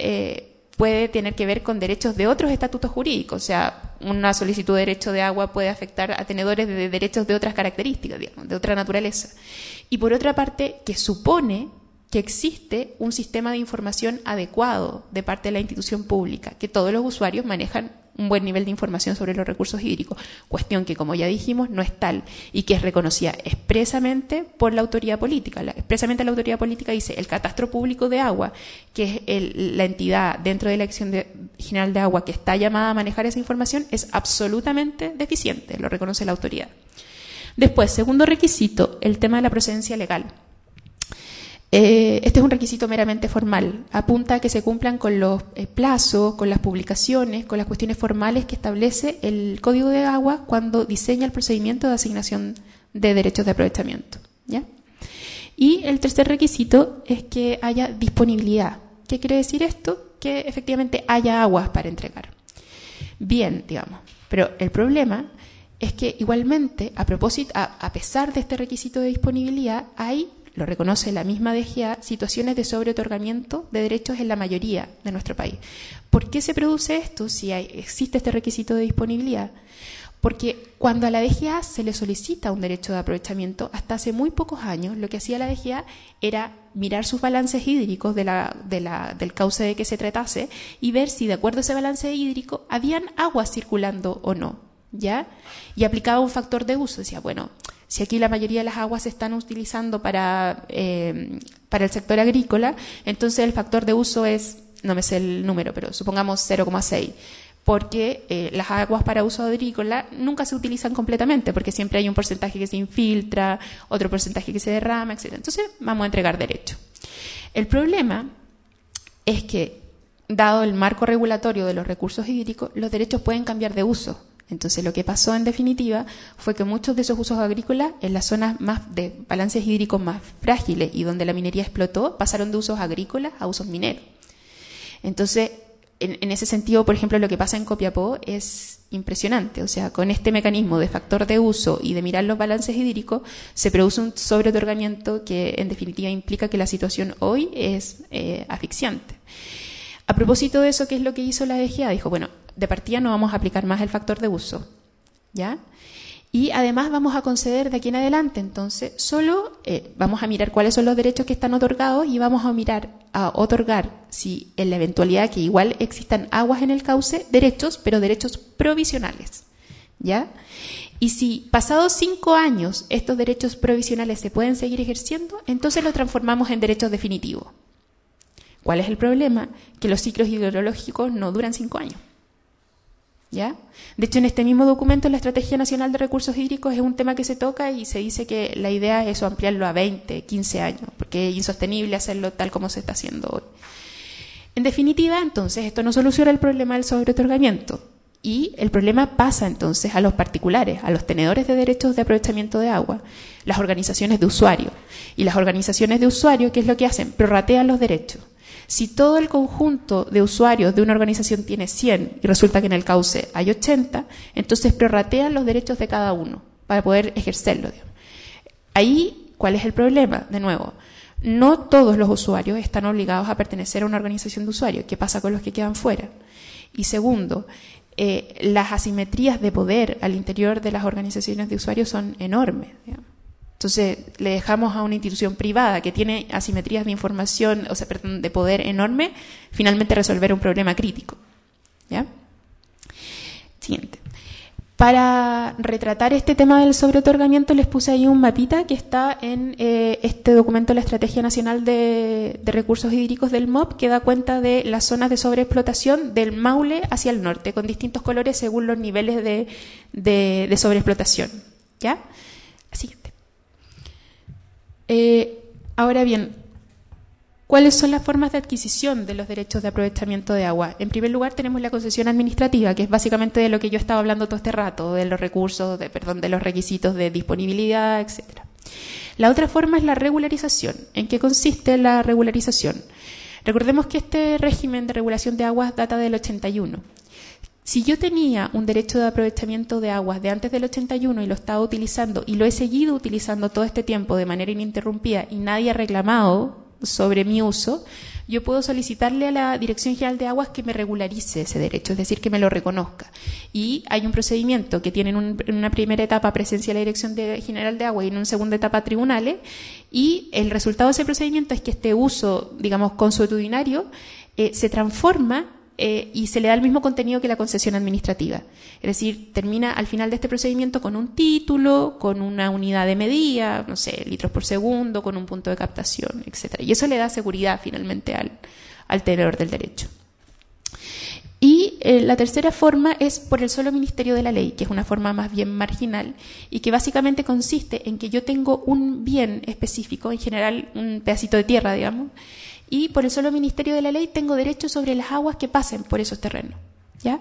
puede tener que ver con derechos de otros estatutos jurídicos. O sea, una solicitud de derecho de agua puede afectar a tenedores de derechos de otras características, digamos, de otra naturaleza. Y por otra parte, que supone que existe un sistema de información adecuado de parte de la institución pública, que todos los usuarios manejan un buen nivel de información sobre los recursos hídricos, cuestión que, como ya dijimos, no es tal y que es reconocida expresamente por la autoridad política. Expresamente la autoridad política dice: el catastro público de agua, que es la entidad dentro de la Dirección General de Agua que está llamada a manejar esa información, es absolutamente deficiente, lo reconoce la autoridad. Después, segundo requisito, el tema de la procedencia legal. Este es un requisito meramente formal, apunta a que se cumplan con los plazos, con las publicaciones, con las cuestiones formales que establece el Código de Agua cuando diseña el procedimiento de asignación de derechos de aprovechamiento, ¿ya? Y el tercer requisito es que haya disponibilidad. ¿Qué quiere decir esto? Que efectivamente haya aguas para entregar. Bien, digamos, pero el problema es que igualmente, a pesar de este requisito de disponibilidad, hay, lo reconoce la misma DGA, situaciones de sobreotorgamiento de derechos en la mayoría de nuestro país. ¿Por qué se produce esto si existe este requisito de disponibilidad? Porque cuando a la DGA se le solicita un derecho de aprovechamiento, hasta hace muy pocos años, lo que hacía la DGA era mirar sus balances hídricos del cauce de que se tratase y ver si, de acuerdo a ese balance hídrico, habían aguas circulando o no, ¿ya? Y aplicaba un factor de uso. Decía, bueno, Si aquí la mayoría de las aguas se están utilizando para el sector agrícola, entonces el factor de uso es, no me sé el número, pero supongamos 0,6, porque las aguas para uso agrícola nunca se utilizan completamente, porque siempre hay un porcentaje que se infiltra, otro porcentaje que se derrama, etc. Entonces vamos a entregar derecho. El problema es que, dado el marco regulatorio de los recursos hídricos, los derechos pueden cambiar de uso. Entonces, lo que pasó en definitiva fue que muchos de esos usos agrícolas, en las zonas más de balances hídricos más frágiles y donde la minería explotó, pasaron de usos agrícolas a usos mineros. Entonces, en ese sentido, por ejemplo, lo que pasa en Copiapó es impresionante. O sea, con este mecanismo de factor de uso y de mirar los balances hídricos, se produce un sobreotorgamiento que, en definitiva, implica que la situación hoy es asfixiante. A propósito de eso, ¿qué es lo que hizo la DGA? Dijo, bueno, de partida no vamos a aplicar más el factor de uso, ¿ya? Y además vamos a conceder de aquí en adelante, entonces, solo vamos a mirar cuáles son los derechos que están otorgados y vamos a mirar a otorgar, si en la eventualidad que igual existan aguas en el cauce, derechos, pero derechos provisionales, ¿ya? Y si pasados 5 años estos derechos provisionales se pueden seguir ejerciendo, entonces los transformamos en derechos definitivos. ¿Cuál es el problema? Que los ciclos hidrológicos no duran 5 años. ¿Ya? De hecho, en este mismo documento, la Estrategia Nacional de Recursos Hídricos es un tema que se toca y se dice que la idea es eso, ampliarlo a 20, 15 años, porque es insostenible hacerlo tal como se está haciendo hoy. En definitiva, entonces, esto no soluciona el problema del sobreotorgamiento y el problema pasa entonces a los particulares, a los tenedores de derechos de aprovechamiento de agua, las organizaciones de usuarios. Y las organizaciones de usuarios, ¿qué es lo que hacen? Prorratean los derechos. Si todo el conjunto de usuarios de una organización tiene 100 y resulta que en el cauce hay 80, entonces prorratean los derechos de cada uno para poder ejercerlo. Ahí, ¿cuál es el problema? De nuevo, no todos los usuarios están obligados a pertenecer a una organización de usuarios. ¿Qué pasa con los que quedan fuera? Y segundo, las asimetrías de poder al interior de las organizaciones de usuarios son enormes, digamos. Entonces, le dejamos a una institución privada que tiene asimetrías de información, o sea, perdón, de poder enorme, finalmente resolver un problema crítico. ¿Ya? Siguiente. Para retratar este tema del sobreotorgamiento, les puse ahí un mapita que está en este documento, la Estrategia Nacional de Recursos Hídricos del MOP, que da cuenta de las zonas de sobreexplotación del Maule hacia el norte, con distintos colores según los niveles de sobreexplotación. ¿Ya? Siguiente. Ahora bien, ¿cuáles son las formas de adquisición de los derechos de aprovechamiento de agua? En primer lugar, tenemos la concesión administrativa, que es básicamente de lo que yo estaba hablando todo este rato, de los recursos, de los requisitos de disponibilidad, etc. La otra forma es la regularización. ¿En qué consiste la regularización? Recordemos que este régimen de regulación de aguas data del 81. Si yo tenía un derecho de aprovechamiento de aguas de antes del 81 y lo estaba utilizando y lo he seguido utilizando todo este tiempo de manera ininterrumpida y nadie ha reclamado sobre mi uso, yo puedo solicitarle a la Dirección General de Aguas que me regularice ese derecho, es decir, que me lo reconozca. Y hay un procedimiento que tiene en una primera etapa presencia de la Dirección General de Aguas y en una segunda etapa tribunales, y el resultado de ese procedimiento es que este uso, digamos, consuetudinario, se transforma y se le da el mismo contenido que la concesión administrativa. Es decir, termina al final de este procedimiento con un título, con una unidad de medida, no sé, litros por segundo, con un punto de captación, etc. Y eso le da seguridad finalmente al tenedor del derecho. Y la tercera forma es por el solo Ministerio de la Ley, que es una forma más bien marginal y que básicamente consiste en que yo tengo un bien específico, en general un pedacito de tierra, digamos, y por el solo Ministerio de la Ley tengo derecho sobre las aguas que pasen por esos terrenos. ¿Ya?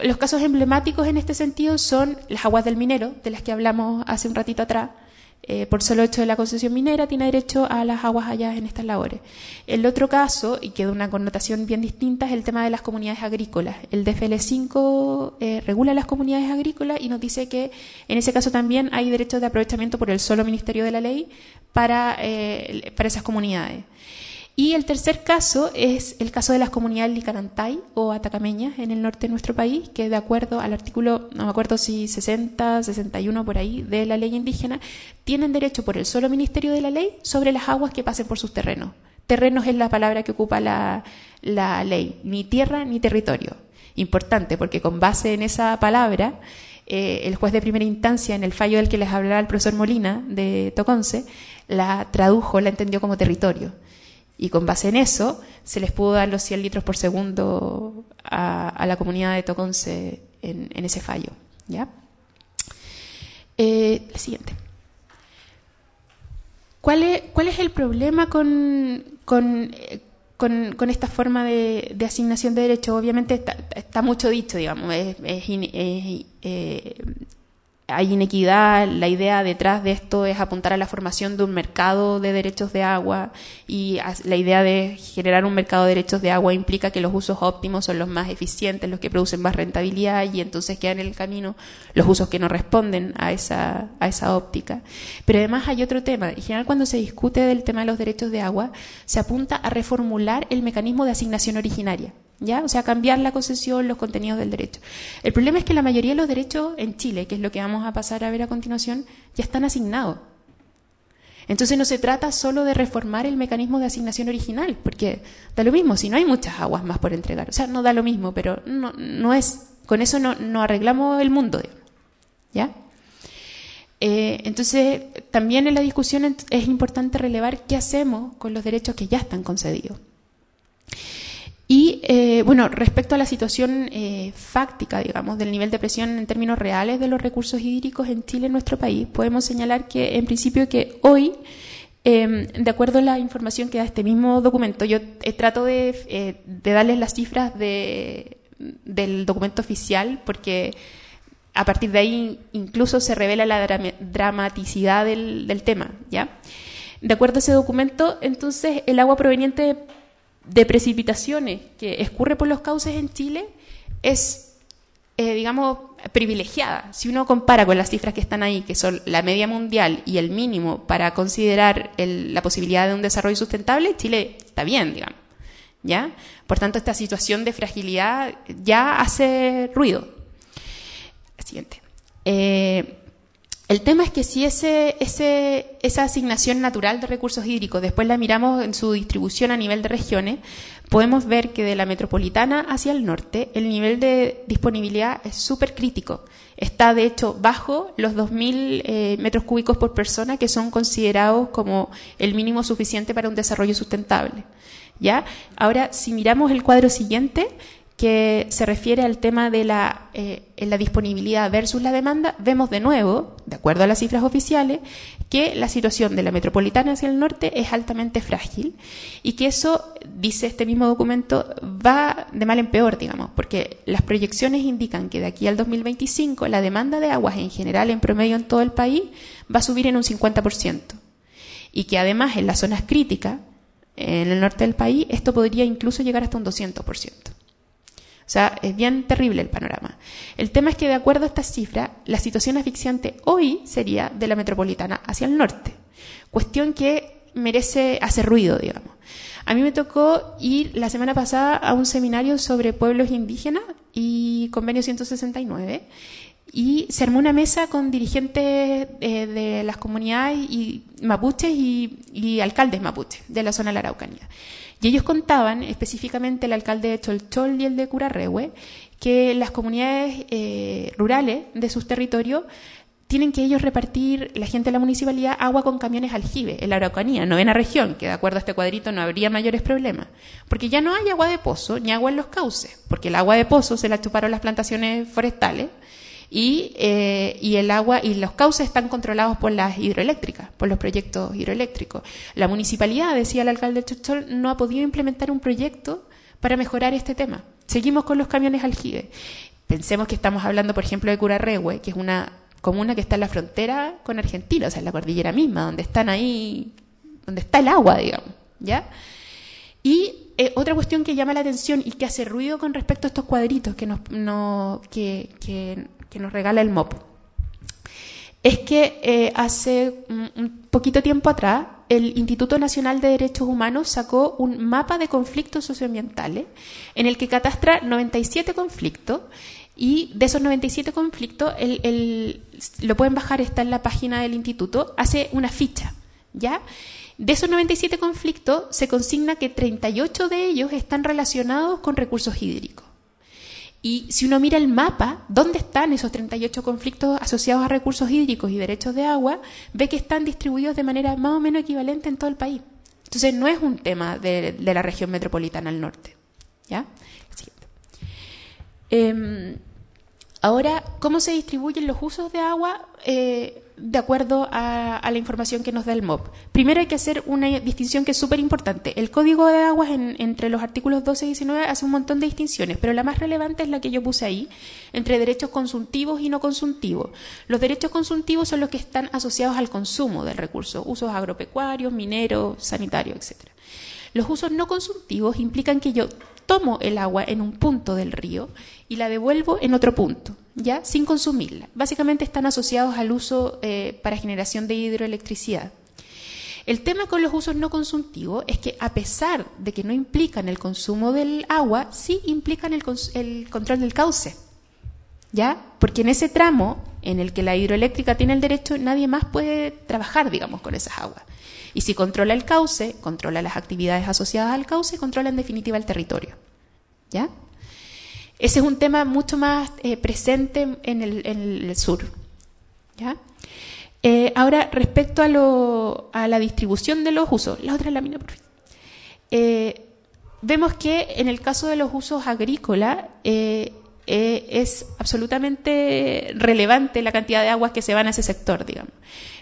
Los casos emblemáticos en este sentido son las aguas del minero, de las que hablamos hace un ratito atrás. Por solo hecho de la concesión minera tiene derecho a las aguas allá en estas labores. El otro caso, y que da una connotación bien distinta, es el tema de las comunidades agrícolas. El DFL5 regula las comunidades agrícolas y nos dice que en ese caso también hay derechos de aprovechamiento por el solo Ministerio de la Ley para esas comunidades. Y el tercer caso es el caso de las comunidades licarantay o atacameñas en el norte de nuestro país, que de acuerdo al artículo, no me acuerdo si 60, 61 por ahí, de la ley indígena, tienen derecho por el solo Ministerio de la Ley sobre las aguas que pasen por sus terrenos. Terrenos es la palabra que ocupa la ley, ni tierra ni territorio. Importante, porque con base en esa palabra el juez de primera instancia, en el fallo del que les hablaba el profesor Molina de Toconce, la tradujo, la entendió como territorio. Y con base en eso, se les pudo dar los 100 litros por segundo a la comunidad de Toconce en ese fallo. ¿Ya? La siguiente. ¿Cuál es el problema con esta forma de asignación de derechos? Obviamente está mucho dicho, digamos, hay inequidad. La idea detrás de esto es apuntar a la formación de un mercado de derechos de agua, y la idea de generar un mercado de derechos de agua implica que los usos óptimos son los más eficientes, los que producen más rentabilidad, y entonces quedan en el camino los usos que no responden a esa óptica. Pero además hay otro tema. En general, cuando se discute del tema de los derechos de agua, se apunta a reformular el mecanismo de asignación originaria. ¿Ya? O sea, cambiar la concesión, los contenidos del derecho. El problema es que la mayoría de los derechos en Chile, que es lo que vamos a pasar a ver a continuación, ya están asignados. Entonces no se trata solo de reformar el mecanismo de asignación original, porque da lo mismo, si no hay muchas aguas más por entregar. O sea, no da lo mismo, pero no es, con eso no arreglamos el mundo, digamos. ¿Ya? Entonces, también en la discusión es importante relevar qué hacemos con los derechos que ya están concedidos. Y, respecto a la situación fáctica, digamos, del nivel de presión en términos reales de los recursos hídricos en Chile, en nuestro país, podemos señalar que, en principio, que hoy, de acuerdo a la información que da este mismo documento, yo trato de darles las cifras del documento oficial, porque a partir de ahí incluso se revela la dramaticidad del tema, ¿ya? De acuerdo a ese documento, entonces, el agua proveniente de precipitaciones que escurre por los cauces en Chile es, privilegiada. Si uno compara con las cifras que están ahí, que son la media mundial y el mínimo para considerar la posibilidad de un desarrollo sustentable, Chile está bien, digamos. ¿Ya? Por tanto, esta situación de fragilidad ya hace ruido. La siguiente. El tema es que si esa asignación natural de recursos hídricos después la miramos en su distribución a nivel de regiones, podemos ver que de la metropolitana hacia el norte el nivel de disponibilidad es súper crítico. Está, de hecho, bajo los 2.000 metros cúbicos por persona, que son considerados como el mínimo suficiente para un desarrollo sustentable. ¿Ya? Ahora, si miramos el cuadro siguiente, que se refiere al tema de la disponibilidad versus la demanda, vemos de nuevo, de acuerdo a las cifras oficiales, que la situación de la metropolitana hacia el norte es altamente frágil, y que eso, dice este mismo documento, va de mal en peor, digamos, porque las proyecciones indican que de aquí al 2025 la demanda de aguas en general, en promedio en todo el país, va a subir en un 50%, y que además en las zonas críticas, en el norte del país, esto podría incluso llegar hasta un 200%. O sea, es bien terrible el panorama. El tema es que, de acuerdo a estas cifras, la situación asfixiante hoy sería de la metropolitana hacia el norte. Cuestión que merece hacer ruido, digamos. A mí me tocó ir la semana pasada a un seminario sobre pueblos indígenas y convenio 169, y se armó una mesa con dirigentes de las comunidades y mapuches y alcaldes mapuches de la zona de la Araucanía. Y ellos contaban, específicamente el alcalde de Cholchol y el de Curarrehue, que las comunidades rurales de sus territorios tienen que ellos repartir, la gente de la municipalidad, agua con camiones aljibe en la Araucanía, novena región, que de acuerdo a este cuadrito no habría mayores problemas. Porque ya no hay agua de pozo ni agua en los cauces, porque el agua de pozo se la chuparon las plantaciones forestales, y el agua y los cauces están controlados por las hidroeléctricas, por los proyectos hidroeléctricos. La municipalidad, decía el alcalde de Chochol, no ha podido implementar un proyecto para mejorar este tema. Seguimos con los camiones aljibe. Pensemos que estamos hablando, por ejemplo, de Curarrehue, que es una comuna que está en la frontera con Argentina, o sea, en la cordillera misma, donde están ahí, donde está el agua, digamos, ¿ya? Y otra cuestión que llama la atención y que hace ruido con respecto a estos cuadritos que nos regala el MOP, es que hace un poquito tiempo atrás el Instituto Nacional de Derechos Humanos sacó un mapa de conflictos socioambientales en el que catastra 97 conflictos, y de esos 97 conflictos, lo pueden bajar, está en la página del instituto, hace una ficha, ¿ya? De esos 97 conflictos se consigna que 38 de ellos están relacionados con recursos hídricos. Y si uno mira el mapa, ¿dónde están esos 38 conflictos asociados a recursos hídricos y derechos de agua? Ve que están distribuidos de manera más o menos equivalente en todo el país. Entonces no es un tema de la región metropolitana al norte. ¿Ya? Siguiente. Ahora, ¿cómo se distribuyen los usos de agua? De acuerdo a la información que nos da el MOP. Primero hay que hacer una distinción que es súper importante. El Código de Aguas entre los artículos 12 y 19 hace un montón de distinciones, pero la más relevante es la que yo puse ahí, entre derechos consultivos y no consultivos. Los derechos consultivos son los que están asociados al consumo del recurso, usos agropecuarios, mineros, sanitarios, etc. Los usos no consultivos implican que yo tomo el agua en un punto del río y la devuelvo en otro punto, ¿ya? Sin consumirla. Básicamente están asociados al uso para generación de hidroelectricidad. El tema con los usos no consultivos es que, a pesar de que no implican el consumo del agua, sí implican el control del cauce, ¿ya? Porque en ese tramo en el que la hidroeléctrica tiene el derecho, nadie más puede trabajar, digamos, con esas aguas. Y si controla el cauce, controla las actividades asociadas al cauce, controla en definitiva el territorio, ¿ya? Ese es un tema mucho más presente en el sur, ¿ya? Ahora, respecto a la distribución de los usos, la otra lámina, por favor. Vemos que en el caso de los usos agrícolas es absolutamente relevante la cantidad de aguas que se van a ese sector, digamos.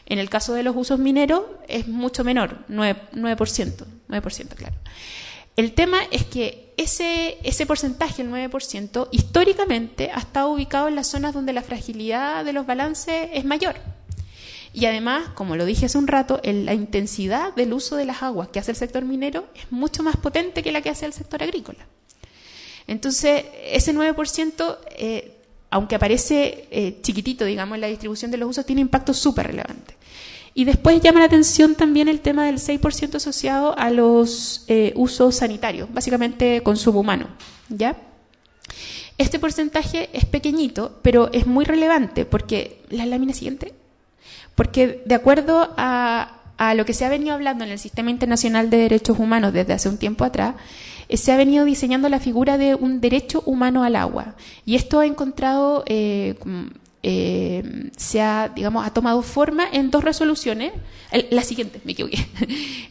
En el caso de los usos mineros es mucho menor, 9%, claro. El tema es que ese porcentaje, el 9%, históricamente ha estado ubicado en las zonas donde la fragilidad de los balances es mayor. Y además, como lo dije hace un rato, la intensidad del uso de las aguas que hace el sector minero es mucho más potente que la que hace el sector agrícola. Entonces, ese 9%, aunque aparece chiquitito, digamos, en la distribución de los usos, tiene impacto súper relevante. Y después llama la atención también el tema del 6% asociado a los usos sanitarios, básicamente consumo humano, ¿ya? Este porcentaje es pequeñito, pero es muy relevante, porque, la lámina siguiente, porque de acuerdo a lo que se ha venido hablando en el Sistema Internacional de Derechos Humanos desde hace un tiempo atrás, se ha venido diseñando la figura de un derecho humano al agua. Y esto ha encontrado, ha tomado forma en 2 resoluciones, la siguiente, me equivoqué,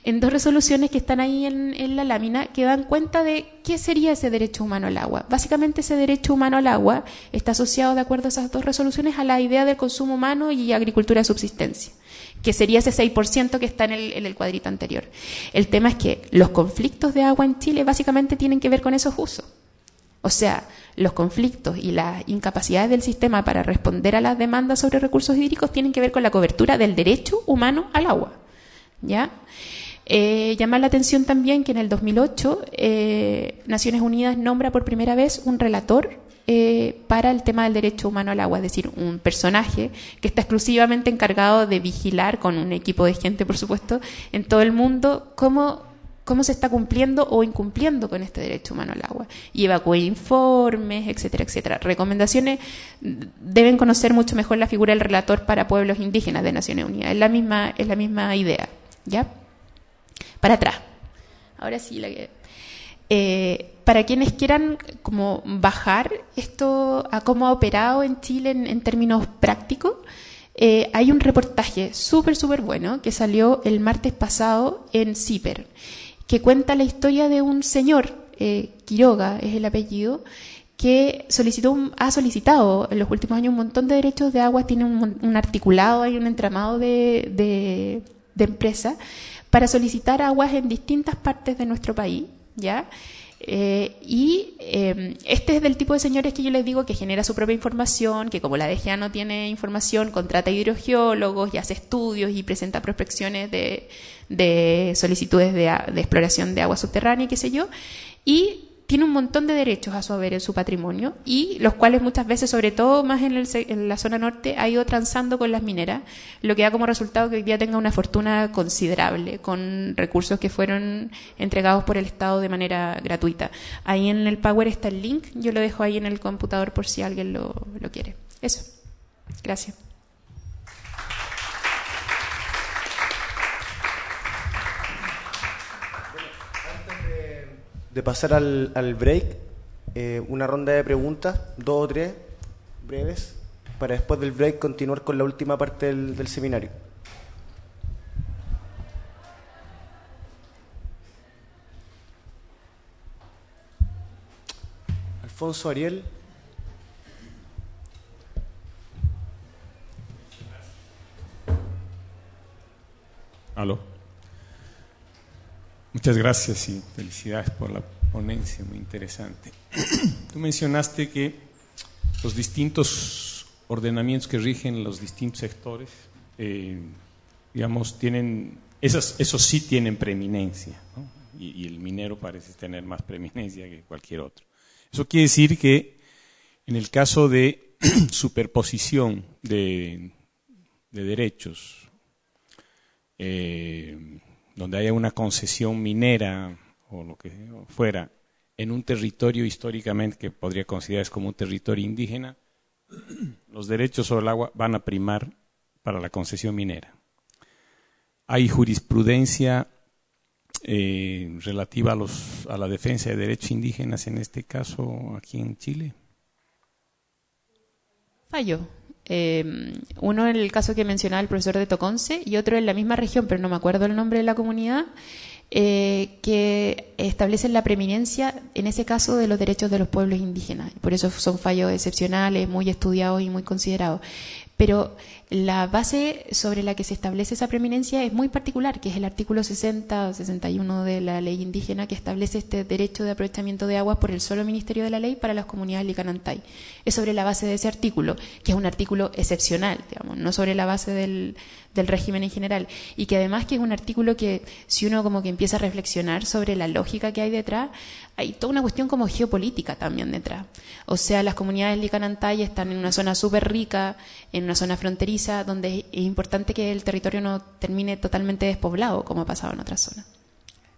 en 2 resoluciones que están ahí en la lámina, que dan cuenta de qué sería ese derecho humano al agua. Básicamente ese derecho humano al agua está asociado, de acuerdo a esas 2 resoluciones, a la idea del consumo humano y agricultura de subsistencia, que sería ese 6% que está en el cuadrito anterior. El tema es que los conflictos de agua en Chile básicamente tienen que ver con esos usos. O sea, los conflictos y las incapacidades del sistema para responder a las demandas sobre recursos hídricos tienen que ver con la cobertura del derecho humano al agua, ¿ya? Llamar la atención también que en el 2008 Naciones Unidas nombra por primera vez un relator para el tema del derecho humano al agua, es decir, un personaje que está exclusivamente encargado de vigilar, con un equipo de gente, por supuesto, en todo el mundo, cómo se está cumpliendo o incumpliendo con este derecho humano al agua. Y evacúe informes, etcétera, etcétera. Recomendaciones: deben conocer mucho mejor la figura del relator para pueblos indígenas de Naciones Unidas. Es la misma idea, ¿ya? Para atrás. Ahora sí, para quienes quieran como bajar esto a cómo ha operado en Chile en términos prácticos, hay un reportaje súper bueno que salió el martes pasado en CIPER, que cuenta la historia de un señor, Quiroga es el apellido, que ha solicitado en los últimos años un montón de derechos de agua, tiene un articulado, hay un entramado de empresas para solicitar aguas en distintas partes de nuestro país, ¿ya? Este es del tipo de señores que yo les digo que genera su propia información, que como la DGA no tiene información, contrata hidrogeólogos y hace estudios y presenta prospecciones de solicitudes de exploración de agua subterránea y qué sé yo, y tiene un montón de derechos a su haber en su patrimonio, y los cuales muchas veces, sobre todo más en la zona norte, ha ido transando con las mineras, lo que da como resultado que hoy día tenga una fortuna considerable con recursos que fueron entregados por el Estado de manera gratuita. Ahí en el Power está el link, yo lo dejo ahí en el computador por si alguien lo quiere. Eso. Gracias. De pasar al break, una ronda de preguntas, 2 o 3 breves, para después del break continuar con la última parte del seminario. Alfonso, Ariel. Aló. Muchas gracias y felicidades por la ponencia, muy interesante. Tú mencionaste que los distintos ordenamientos que rigen los distintos sectores, digamos, tienen, esos sí tienen preeminencia, ¿no? Y el minero parece tener más preeminencia que cualquier otro. Eso quiere decir que en el caso de superposición de derechos, donde haya una concesión minera o lo que fuera en un territorio históricamente que podría considerarse como un territorio indígena, los derechos sobre el agua van a primar para la concesión minera. Hay jurisprudencia relativa a la defensa de derechos indígenas, en este caso aquí en Chile. Fallo. Uno en el caso que mencionaba el profesor de Toconce y otro en la misma región, pero no me acuerdo el nombre de la comunidad, que establecen la preeminencia en ese caso de los derechos de los pueblos indígenas. Por eso son fallos excepcionales, muy estudiados y muy considerados. Pero la base sobre la que se establece esa preeminencia es muy particular, que es el artículo 60 o 61 de la ley indígena, que establece este derecho de aprovechamiento de aguas por el solo Ministerio de la Ley para las comunidades Licanantay. Es sobre la base de ese artículo, que es un artículo excepcional, digamos, no sobre la base del régimen en general, y que además que es un artículo que, si uno como que empieza a reflexionar sobre la lógica que hay detrás, hay toda una cuestión como geopolítica también detrás. O sea, las comunidades Licanantay están en una zona súper rica, en una zona fronteriza, donde es importante que el territorio no termine totalmente despoblado, como ha pasado en otras zonas.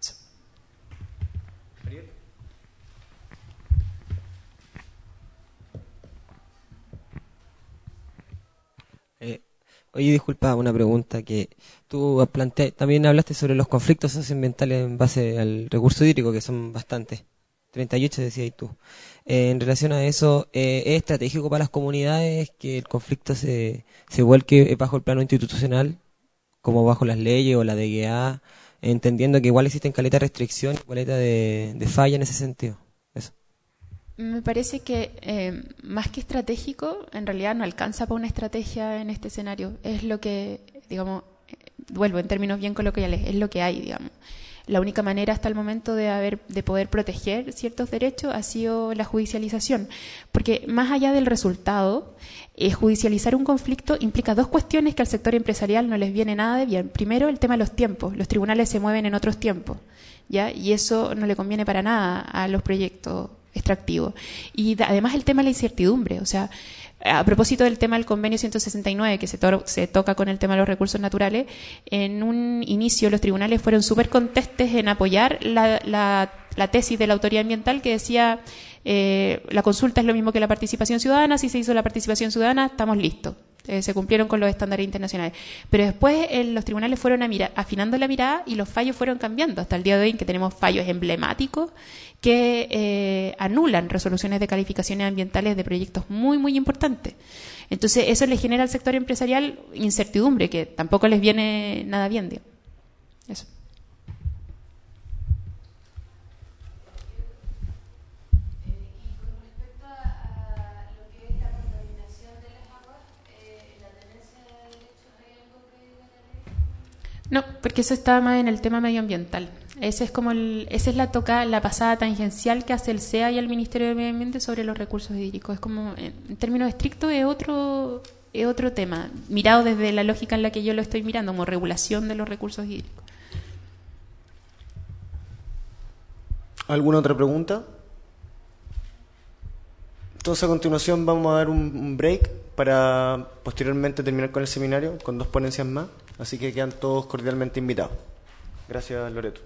Eso. Oye, disculpa, una pregunta que tú también hablaste sobre los conflictos socioambientales en base al recurso hídrico, que son bastantes, 38 decías tú. En relación a eso, ¿es estratégico para las comunidades que el conflicto se vuelque bajo el plano institucional, como bajo las leyes o la DGA, entendiendo que igual existen caleta de restricción, caleta de falla en ese sentido? Eso. Me parece que más que estratégico, en realidad no alcanza para una estrategia en este escenario. Es lo que, digamos, vuelvo en términos bien coloquiales, es lo que hay, digamos. La única manera hasta el momento de poder proteger ciertos derechos ha sido la judicialización, porque más allá del resultado, judicializar un conflicto implica dos cuestiones que al sector empresarial no les viene nada de bien. Primero, el tema de los tiempos. Los tribunales se mueven en otros tiempos, ¿ya? Y eso no le conviene para nada a los proyectos extractivos. Y además el tema de la incertidumbre, o sea, a propósito del tema del convenio 169, que se toca con el tema de los recursos naturales, en un inicio los tribunales fueron súper contestes en apoyar la tesis de la autoridad ambiental que decía la consulta es lo mismo que la participación ciudadana, si se hizo la participación ciudadana estamos listos. Se cumplieron con los estándares internacionales. Pero después los tribunales fueron afinando la mirada y los fallos fueron cambiando. Hasta el día de hoy en que tenemos fallos emblemáticos que anulan resoluciones de calificaciones ambientales de proyectos muy, muy importantes. Entonces eso le genera al sector empresarial incertidumbre, que tampoco les viene nada bien, digamos. Eso. No, porque eso está más en el tema medioambiental. Esa es la pasada tangencial que hace el SEA y el Ministerio de Medio Ambiente sobre los recursos hídricos. Es como, en términos estrictos, es otro tema, mirado desde la lógica en la que yo lo estoy mirando, como regulación de los recursos hídricos. ¿Alguna otra pregunta? Entonces, a continuación vamos a dar un break para posteriormente terminar con el seminario, con 2 ponencias más. Así que quedan todos cordialmente invitados. Gracias, Loreto.